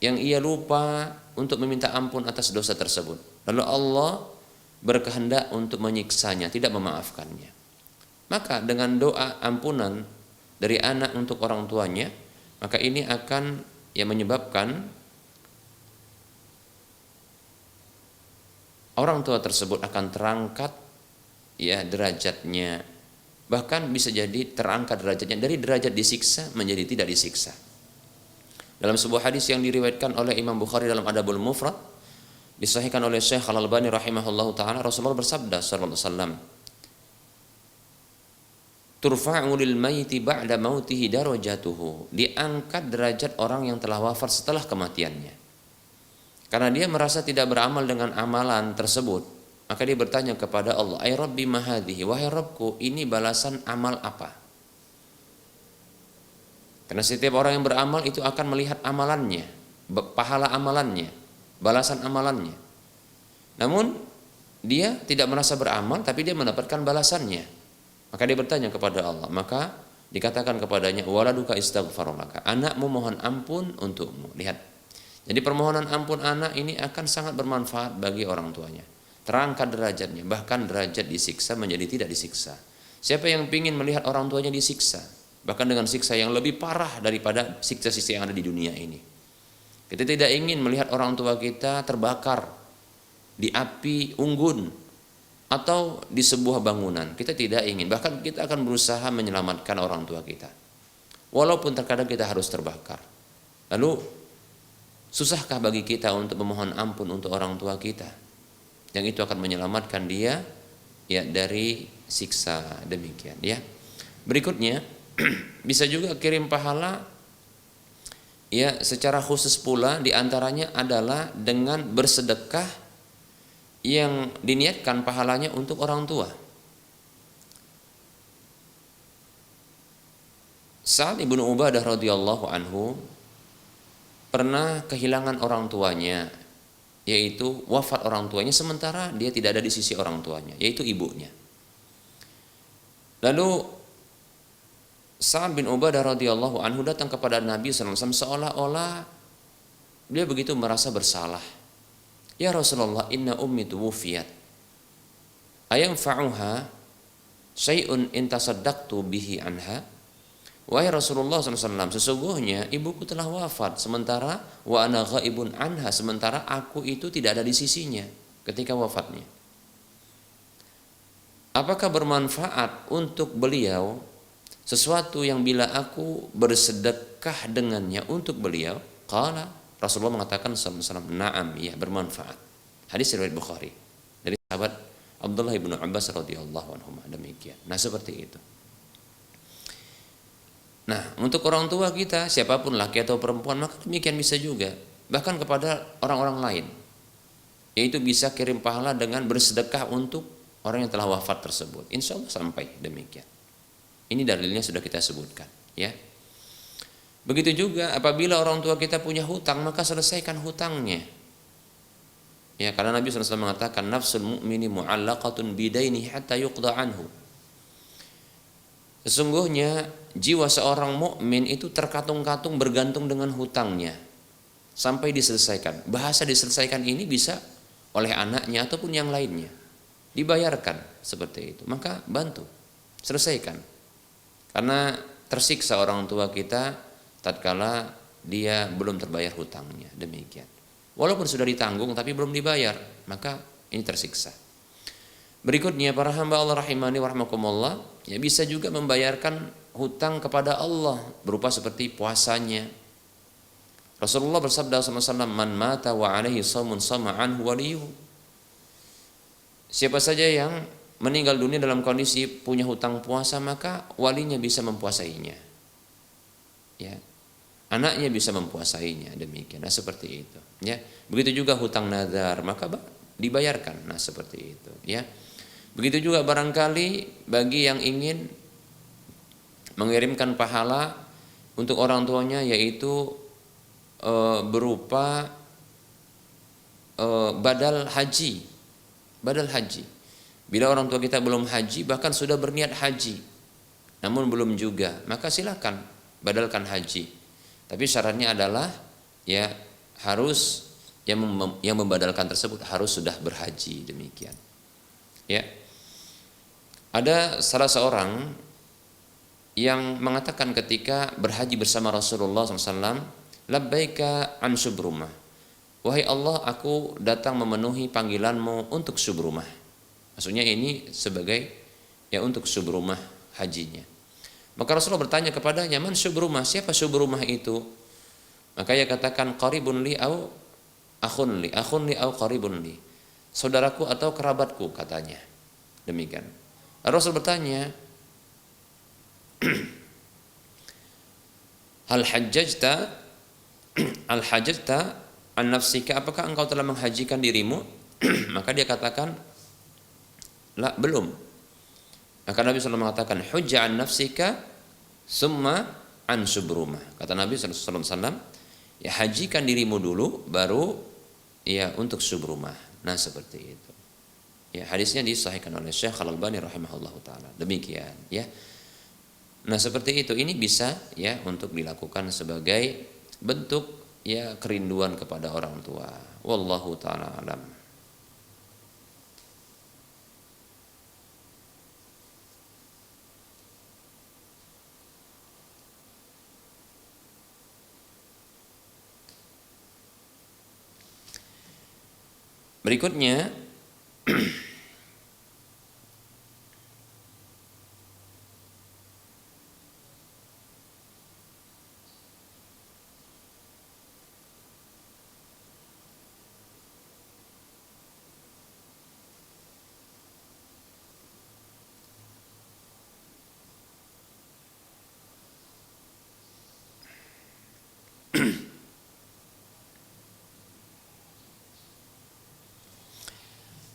yang ia lupa untuk meminta ampun atas dosa tersebut. Lalu Allah berkehendak untuk menyiksanya, tidak memaafkannya. Maka dengan doa ampunan dari anak untuk orang tuanya, maka ini akan menyebabkan orang tua tersebut akan terangkat, ya, derajatnya. Bahkan bisa jadi terangkat derajatnya dari derajat disiksa menjadi tidak disiksa. Dalam sebuah hadis yang diriwayatkan oleh Imam Bukhari dalam Adabul Mufrad, disahihkan oleh Syekh Al-Albani rahimahullahu taala, Rasulullah bersabda sallallahu alaihi wasallam, turfa'u lil mayyiti ba'da mautihi darajatuhu, diangkat derajat orang yang telah wafat setelah kematiannya. Karena dia merasa tidak beramal dengan amalan tersebut, maka dia bertanya kepada Allah, ay rabbi ma hadhihi, wahai Rabbku, ini balasan amal apa? Karena setiap orang yang beramal itu akan melihat amalannya, pahala amalannya, balasan amalannya. Namun dia tidak merasa beramal, tapi dia mendapatkan balasannya. Maka dia bertanya kepada Allah, maka dikatakan kepadanya, waladuka istaghfarulaka, anakmu mohon ampun untukmu. Lihat, jadi permohonan ampun anak ini akan sangat bermanfaat bagi orang tuanya, terangkat derajatnya, bahkan derajat disiksa menjadi tidak disiksa. Siapa yang ingin melihat orang tuanya disiksa, bahkan dengan siksa yang lebih parah daripada siksa-siksa yang ada di dunia ini? Kita tidak ingin melihat orang tua kita terbakar di api unggun atau di sebuah bangunan. Kita tidak ingin. Bahkan kita akan berusaha menyelamatkan orang tua kita, walaupun terkadang kita harus terbakar. Lalu susahkah bagi kita untuk memohon ampun untuk orang tua kita, yang itu akan menyelamatkan dia, ya, dari siksa, demikian, ya. Berikutnya bisa juga kirim pahala, ya, secara khusus pula, diantaranya adalah dengan bersedekah yang diniatkan pahalanya untuk orang tua. Sa'ad ibnu Ubadah radhiyallahu anhu pernah kehilangan orang tuanya, yaitu wafat orang tuanya sementara dia tidak ada di sisi orang tuanya, yaitu ibunya. Lalu Sa'ad bin Ubadah radhiyallahu anhu datang kepada Nabi sallallahu alaihi wasallam seolah-olah dia begitu merasa bersalah. Ya Rasulullah, inna ummi tuwufiyat, ayanfa'uha syai'un in tasaddaqtu bihi anha. Wahai Rasulullah SAW, sesungguhnya ibuku telah wafat sementara wa ana ghaibun anha, sementara aku itu tidak ada di sisinya ketika wafatnya. Apakah bermanfaat untuk beliau sesuatu yang bila aku bersedekah dengannya untuk beliau? Qala, Rasulullah mengatakan SAW, na'am, ya, bermanfaat. Hadis riwayat Bukhari dari sahabat Abdullah bin Abbas radhiyallahu anhu, demikian. Nah, seperti itu. Nah, untuk orang tua kita, siapapun laki atau perempuan, maka demikian bisa juga. bahkan kepada orang-orang lain, yaitu bisa kirim pahala dengan bersedekah untuk orang yang telah wafat tersebut. Insya Allah sampai demikian. Ini dalilnya sudah kita sebutkan, ya. Begitu juga apabila orang tua kita punya hutang, maka selesaikan hutangnya. Ya, karena Nabi SAW mengatakan nafsul mu'mini mu'allaqatun bidainihi hatta yuqda anhu. Sesungguhnya jiwa seorang mukmin itu terkatung-katung bergantung dengan hutangnya sampai diselesaikan. Bahasa diselesaikan ini bisa oleh anaknya ataupun yang lainnya. Dibayarkan seperti itu. Maka bantu, selesaikan. Karena tersiksa orang tua kita tatkala dia belum terbayar hutangnya. Demikian. Walaupun sudah ditanggung tapi belum dibayar, maka ini tersiksa. Berikutnya para hamba Allah rahimani wa rahmakumullah, ya bisa juga membayarkan hutang kepada Allah berupa seperti puasanya. Rasulullah bersabda SAW, "Man mata wa alaihi shamun sama anhu waliyuhu." Siapa saja yang meninggal dunia dalam kondisi punya hutang puasa, maka walinya bisa mempuasainya. Ya. Anaknya bisa mempuasainya, demikian. Nah, seperti itu, ya. Begitu juga hutang nazar, maka dibayarkan. Nah, seperti itu, ya. Begitu juga barangkali bagi yang ingin mengirimkan pahala untuk orang tuanya, yaitu berupa badal haji. Badal haji. Bila orang tua kita belum haji, bahkan sudah berniat haji, namun belum juga, maka silakan badalkan haji. Tapi syaratnya adalah ya harus yang membadalkan tersebut harus sudah berhaji, demikian. Ya. Ada salah seorang yang mengatakan ketika berhaji bersama Rasulullah SAW, labbaika an subrumah. Wahai Allah, aku datang memenuhi panggilanmu untuk subrumah. Maksudnya ini sebagai ya untuk subrumah hajinya. Maka Rasulullah bertanya kepadanya, man subrumah, siapa subrumah itu? Maka ia katakan, qaribun li au akhun li au qaribun li. Saudaraku atau kerabatku, katanya. Demikian. Rasul bertanya, hal hajjajta an nafsika, apakah engkau telah menghajikan dirimu? Maka dia katakan, la, belum. Maka Nabi SAW mengatakan, hujja an nafsika summa an subrumah. Kata Nabi SAW, ya hajikan dirimu dulu, baru ya untuk subrumah. Nah, seperti itu. Ya, hadisnya disahihkan oleh Syekh Al-Albani rahimahullahu taala. Demikian, ya. Nah, seperti itu. Ini bisa ya untuk dilakukan sebagai bentuk ya kerinduan kepada orang tua. Wallahu taala alam. Berikutnya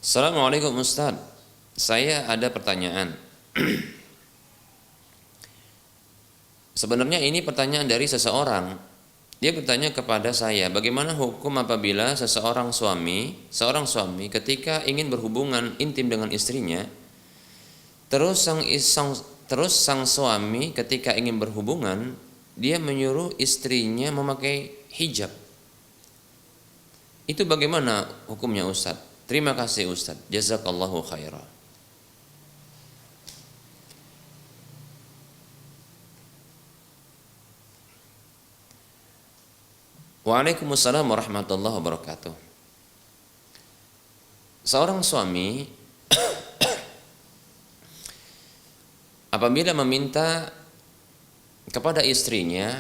Assalamualaikum Ustaz, saya ada pertanyaan. Sebenarnya ini pertanyaan dari seseorang. Dia bertanya kepada saya, bagaimana hukum apabila seorang suami ketika ingin berhubungan intim dengan istrinya, terus sang suami ketika ingin berhubungan, dia menyuruh istrinya memakai hijab. Itu bagaimana hukumnya Ustaz? Terima kasih Ustaz, jazakallahu khairan. Waalaikumsalam warahmatullahi wabarakatuh. Seorang suami apabila meminta kepada istrinya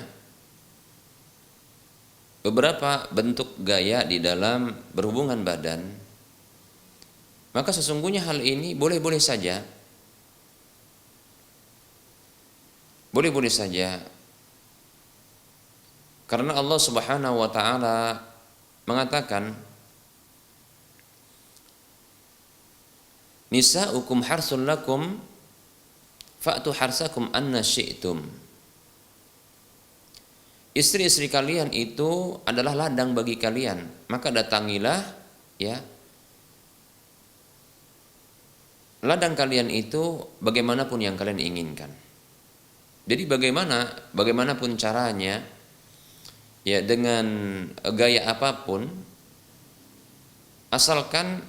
beberapa bentuk gaya di dalam berhubungan badan, maka sesungguhnya hal ini boleh-boleh saja. Boleh-boleh saja. Karena Allah Subhanahu wa taala mengatakan nisa'ukum harsun lakum fa'tu harsakum anna syi'tum. Istri-istri kalian itu adalah ladang bagi kalian, maka datangilah ya ladang kalian itu bagaimanapun yang kalian inginkan. Jadi bagaimanapun caranya, ya dengan gaya apapun, asalkan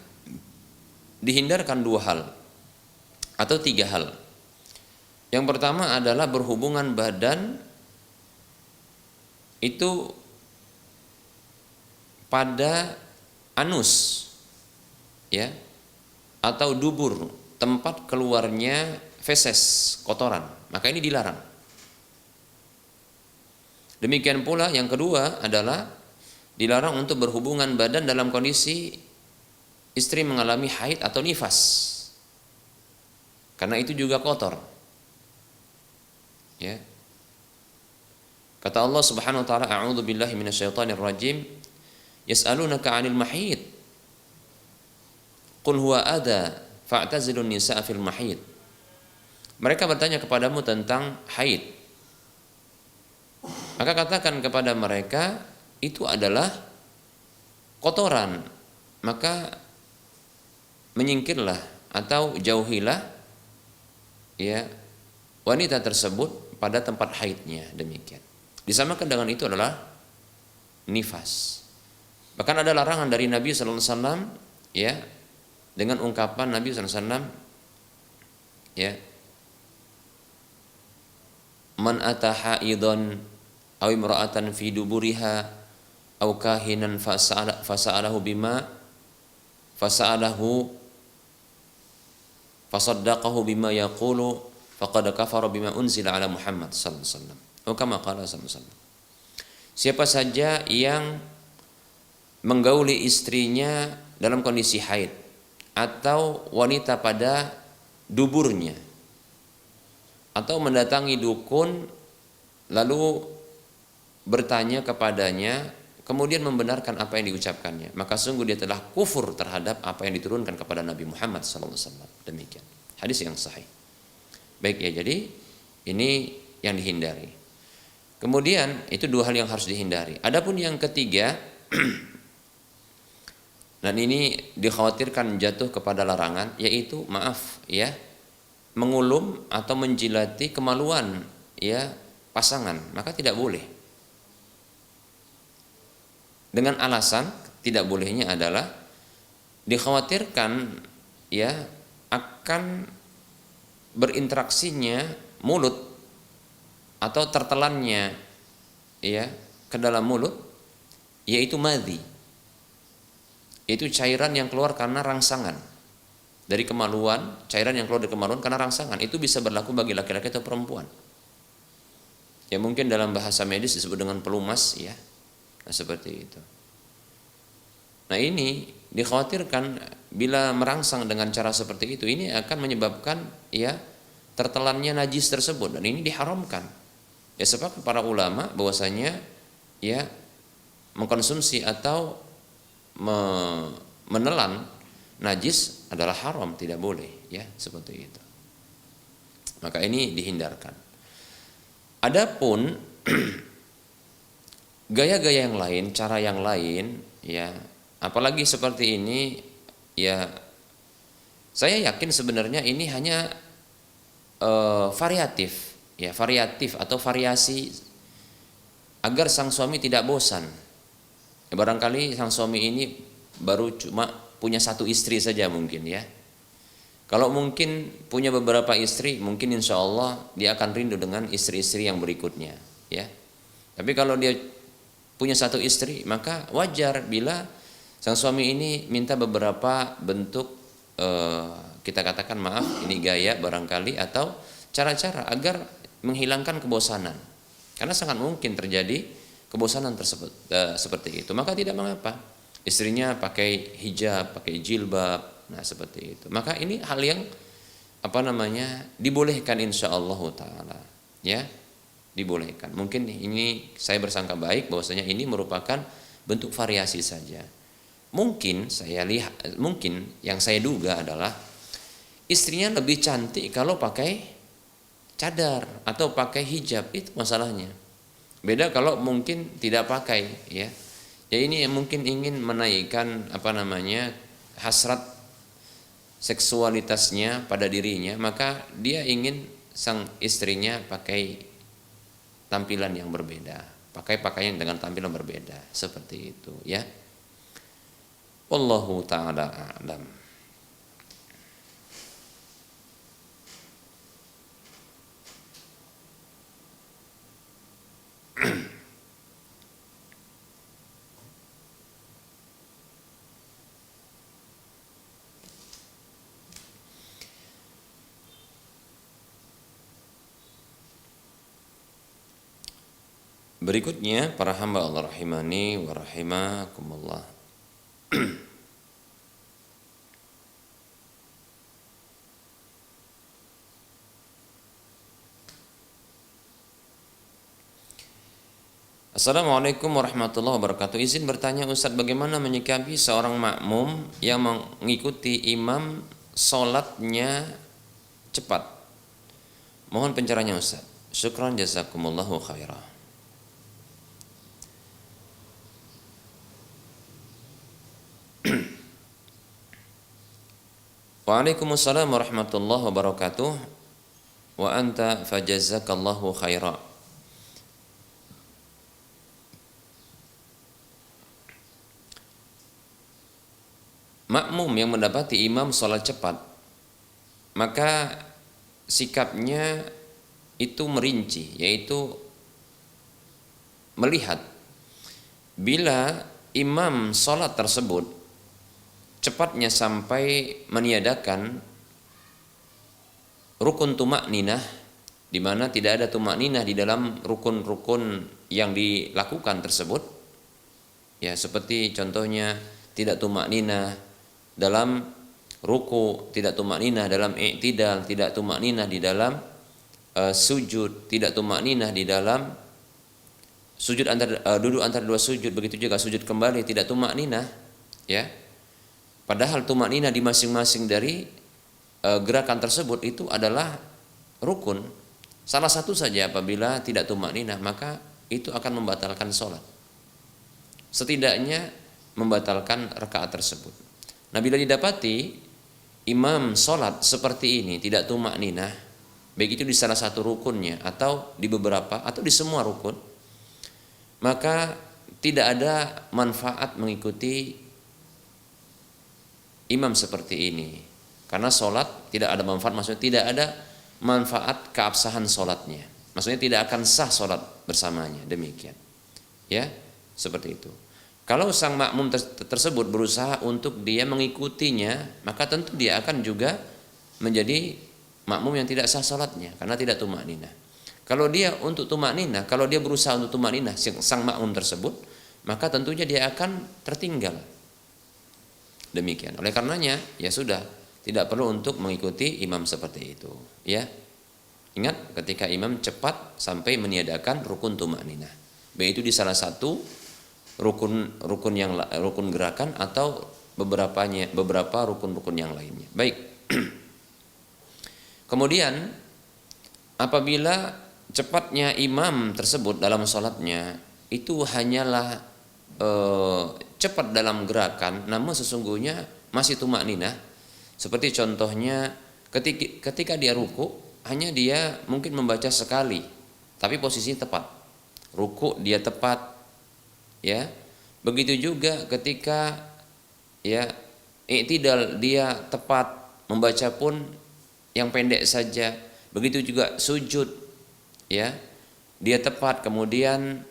dihindarkan 2 hal atau 3 hal. Yang pertama adalah berhubungan badan itu pada anus, ya, atau dubur, tempat keluarnya feses, kotoran, maka ini dilarang. Demikian pula yang kedua adalah dilarang untuk berhubungan badan dalam kondisi istri mengalami haid atau nifas, karena itu juga kotor. Ya. Kata Allah Subhanahu wa taala, a'udzu billahi minasyaitonir rajim, yas'alunaka 'anil mahid. Qul huwa adha fa'tazilun nisaa fil mahid. Mereka bertanya kepadamu tentang haid. Maka katakan kepada mereka itu adalah kotoran. Maka menyingkirlah atau jauhilah ya wanita tersebut pada tempat haidnya, demikian. Disamakan dengan itu adalah nifas. Bahkan ada larangan dari Nabi sallallahu alaihi wasallam ya, dengan ungkapan Nabi sallallahu alaihi wasallam ya, man ata haidon aw imra'atan fi duburiha aw kahinan fasa'alahu bima fasa'alahu fasaddaqahu bima yaqulu faqad kafara bima unzila ala Muhammad sallallahu alaihi wasallam. Kama qala sallallahu alaihi wasallam. Siapa saja yang menggauli istrinya dalam kondisi haid atau wanita pada duburnya, atau mendatangi dukun lalu bertanya kepadanya kemudian membenarkan apa yang diucapkannya, maka sungguh dia telah kufur terhadap apa yang diturunkan kepada Nabi Muhammad sallallahu alaihi wasallam. Demikian hadis yang sahih. Baik ya, jadi ini yang dihindari. Kemudian itu 2 hal yang harus dihindari. Adapun yang ketiga dan ini dikhawatirkan jatuh kepada larangan, yaitu maaf ya, mengulum atau menjilati kemaluan ya pasangan, maka tidak boleh. Dengan alasan tidak bolehnya adalah dikhawatirkan ya akan berinteraksinya mulut atau tertelannya ya ke dalam mulut, yaitu madhi, yaitu cairan yang keluar karena rangsangan dari kemaluan, cairan yang keluar dari kemaluan karena rangsangan. Itu bisa berlaku bagi laki-laki atau perempuan. Ya mungkin dalam bahasa medis disebut dengan pelumas ya. Nah, seperti itu. Nah, ini dikhawatirkan bila merangsang dengan cara seperti itu, ini akan menyebabkan ya tertelannya najis tersebut, dan ini diharamkan. Ya sebab para ulama bahwasanya ya mengkonsumsi atau menelan najis adalah haram, tidak boleh ya, seperti itu. Maka ini dihindarkan. Adapun gaya-gaya yang lain, cara yang lain ya, apalagi seperti ini ya, saya yakin sebenarnya ini hanya variatif ya, variatif atau variasi agar sang suami tidak bosan. Ya, barangkali sang suami ini baru cuma punya 1 istri saja mungkin ya. Kalau mungkin punya beberapa istri, mungkin insya Allah dia akan rindu dengan istri-istri yang berikutnya ya. Tapi kalau dia punya 1 istri, maka wajar bila sang suami ini minta beberapa bentuk kita katakan maaf ini gaya barangkali atau cara-cara agar menghilangkan kebosanan, karena sangat mungkin terjadi kebosanan tersebut seperti itu. Maka tidak mengapa istrinya pakai hijab, pakai jilbab, nah seperti itu. Maka ini hal yang dibolehkan insyaallah taala ya, dibolehkan. Mungkin ini saya bersangka baik bahwasanya ini merupakan bentuk variasi saja. Mungkin yang saya duga adalah istrinya lebih cantik kalau pakai cadar atau pakai hijab, itu masalahnya. Beda kalau mungkin tidak pakai, ya. Ya ini yang mungkin ingin menaikkan hasrat seksualitasnya pada dirinya, maka dia ingin sang istrinya pakai tampilan yang berbeda, pakai pakaian dengan tampilan berbeda, seperti itu, ya. Wallahu ta'ala a'lam. Berikutnya, para hamba Allah rahimani wa rahimakumullah. Assalamualaikum warahmatullahi wabarakatuh. Izin bertanya Ustaz, bagaimana menyikapi seorang makmum yang mengikuti imam sholatnya cepat? Mohon pencerahannya Ustaz. Syukran jazakumullahu khairah. Waalaikumsalam warahmatullahi wabarakatuh. Wa anta fajazakallahu khaira. Makmum yang mendapati imam sholat cepat, maka sikapnya itu merinci, yaitu melihat bila imam sholat tersebut cepatnya sampai meniadakan rukun tumakninah, di mana tidak ada tumakninah di dalam rukun-rukun yang dilakukan tersebut, ya, seperti contohnya tidak tumakninah dalam ruku, tidak tumakninah dalam i'tidal, tidak tumakninah di dalam sujud, tidak tumakninah di dalam sujud duduk antara dua sujud, begitu juga sujud kembali tidak tumakninah, ya. Padahal tumakninah di masing-masing dari gerakan tersebut itu adalah rukun. Salah satu saja apabila tidak tumakninah, maka itu akan membatalkan sholat. Setidaknya membatalkan rakaat tersebut. Nah, bila didapati imam sholat seperti ini tidak tumakninah, baik itu di salah satu rukunnya atau di beberapa atau di semua rukun, maka tidak ada manfaat mengikuti imam seperti ini, karena sholat tidak ada manfaat, maksudnya tidak ada manfaat keabsahan sholatnya, maksudnya tidak akan sah sholat bersamanya, demikian, ya, seperti itu. Kalau sang makmum tersebut berusaha untuk dia mengikutinya, maka tentu dia akan juga menjadi makmum yang tidak sah sholatnya karena tidak tumakninah. Kalau dia untuk tumakninah, kalau dia berusaha untuk tumakninah sang makmum tersebut, maka tentunya dia akan tertinggal. Demikian. Oleh karenanya, ya sudah, tidak perlu untuk mengikuti imam seperti itu, ya. Ingat ketika imam cepat sampai meniadakan rukun tumakninah, baik itu di salah satu rukun gerakan atau beberapa rukun-rukun yang lainnya. Baik. Kemudian apabila cepatnya imam tersebut dalam sholatnya itu hanyalah cepat dalam gerakan, namun sesungguhnya masih tumakninah, seperti contohnya ketika dia ruku, hanya dia mungkin membaca sekali, tapi posisinya tepat, ruku dia tepat, ya. Begitu juga ketika ya i'tidal dia tepat, membaca pun yang pendek saja. Begitu juga sujud, ya, dia tepat, kemudian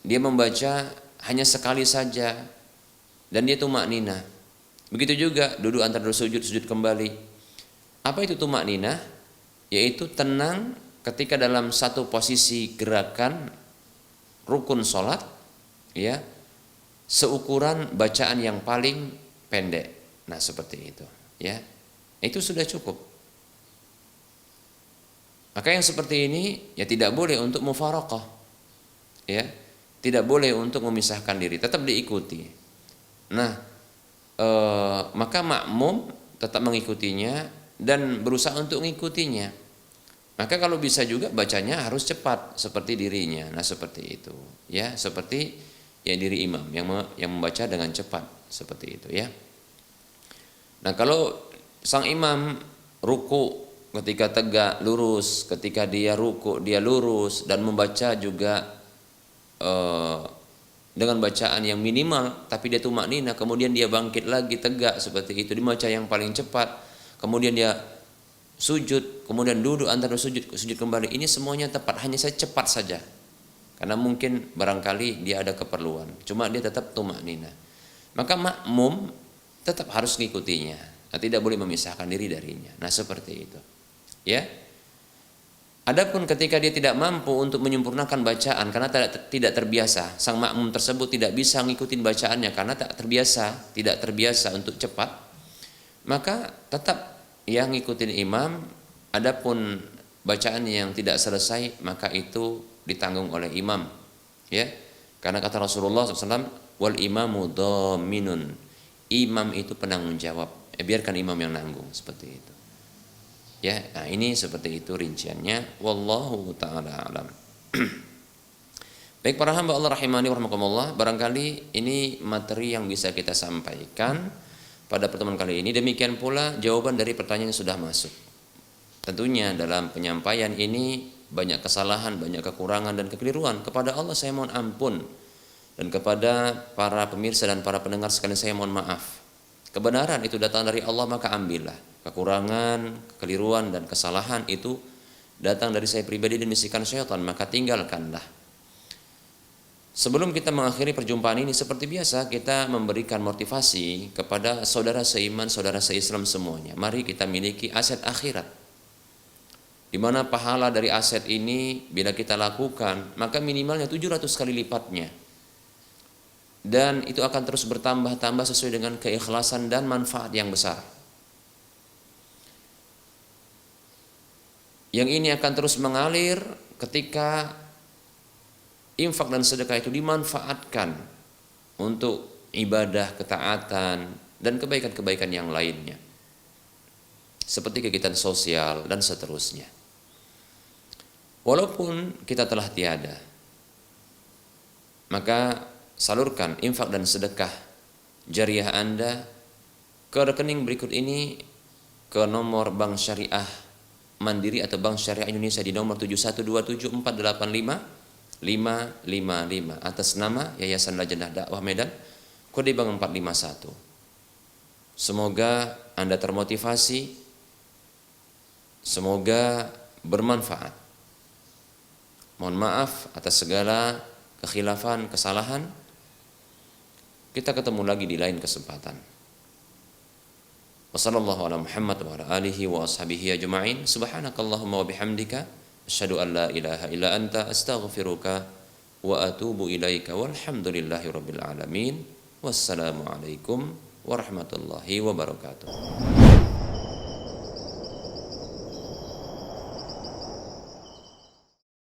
dia membaca hanya sekali saja dan dia tumakninah. Begitu juga duduk antara dua sujud, sujud kembali. Apa itu tumakninah? Yaitu tenang ketika dalam satu posisi gerakan rukun sholat, ya, seukuran bacaan yang paling pendek. Nah, seperti itu, ya. Itu sudah cukup. Maka yang seperti ini ya tidak boleh untuk mufaraqah, ya. tidak boleh untuk memisahkan diri, tetap diikuti. Nah, maka makmum tetap mengikutinya dan berusaha untuk mengikutinya. Maka kalau bisa juga bacanya harus cepat seperti dirinya. Nah, seperti itu, ya, seperti ya diri imam yang membaca dengan cepat seperti itu, ya. Nah, kalau sang imam ruku ketika tegak lurus, ketika dia ruku dia lurus dan membaca juga dengan bacaan yang minimal, tapi dia tumaknina, kemudian dia bangkit lagi tegak seperti itu, dibaca yang paling cepat, kemudian dia sujud, kemudian duduk antara sujud kembali, ini semuanya tepat, hanya saya cepat saja, karena mungkin barangkali dia ada keperluan, cuma dia tetap tumaknina, maka makmum tetap harus mengikutinya, nah, tidak boleh memisahkan diri darinya. Nah, seperti itu, ya. Adapun ketika dia tidak mampu untuk menyempurnakan bacaan karena tidak terbiasa, sang makmum tersebut tidak bisa ngikutin bacaannya karena tidak terbiasa untuk cepat, maka tetap yang ngikutin imam. Adapun bacaan yang tidak selesai maka itu ditanggung oleh imam, ya. Karena kata Rasulullah SAW, wal imamu dhaminun, imam itu penanggung jawab, biarkan imam yang nanggung, seperti itu. Ya, nah ini seperti itu rinciannya. Wallahu ta'ala alam. Baik para hamba Allah rahimani warahmatullah, barangkali ini materi yang bisa kita sampaikan pada pertemuan kali ini. Demikian pula jawaban dari pertanyaan yang sudah masuk. Tentunya dalam penyampaian ini banyak kesalahan, banyak kekurangan dan kekeliruan. Kepada Allah saya mohon ampun, dan kepada para pemirsa dan para pendengar sekalian saya mohon maaf. Kebenaran itu datang dari Allah, maka ambillah. Kekurangan, kekeliruan dan kesalahan itu datang dari saya pribadi dan bisikan syaitan, maka tinggalkanlah. Sebelum kita mengakhiri perjumpaan ini, seperti biasa kita memberikan motivasi kepada saudara seiman, saudara seislam semuanya. Mari kita miliki aset akhirat, di mana pahala dari aset ini bila kita lakukan maka minimalnya 700 kali lipatnya, dan itu akan terus bertambah-tambah sesuai dengan keikhlasan dan manfaat yang besar. Yang ini akan terus mengalir ketika infak dan sedekah itu dimanfaatkan untuk ibadah, ketaatan, dan kebaikan-kebaikan yang lainnya, seperti kegiatan sosial dan seterusnya. Walaupun kita telah tiada, maka salurkan infak dan sedekah jariah Anda ke rekening berikut ini, ke nomor Bank Syariah Mandiri atau Bank Syariah Indonesia di nomor 7127485555 atas nama Yayasan Lajnah Dakwah Medan, kode bank 451. Semoga Anda termotivasi, semoga bermanfaat. Mohon maaf atas segala kekhilafan, kesalahan. Kita ketemu lagi di lain kesempatan. Wassallallahu ala Muhammad wa ala alihi wa ashabihi ajma'in. Subhanakallahumma wa bihamdika asyhadu an la ilaha illa anta astaghfiruka wa atubu ilaika. Walhamdulillahi rabbil alamin. Wassalamu alaikum warahmatullahi wabarakatuh.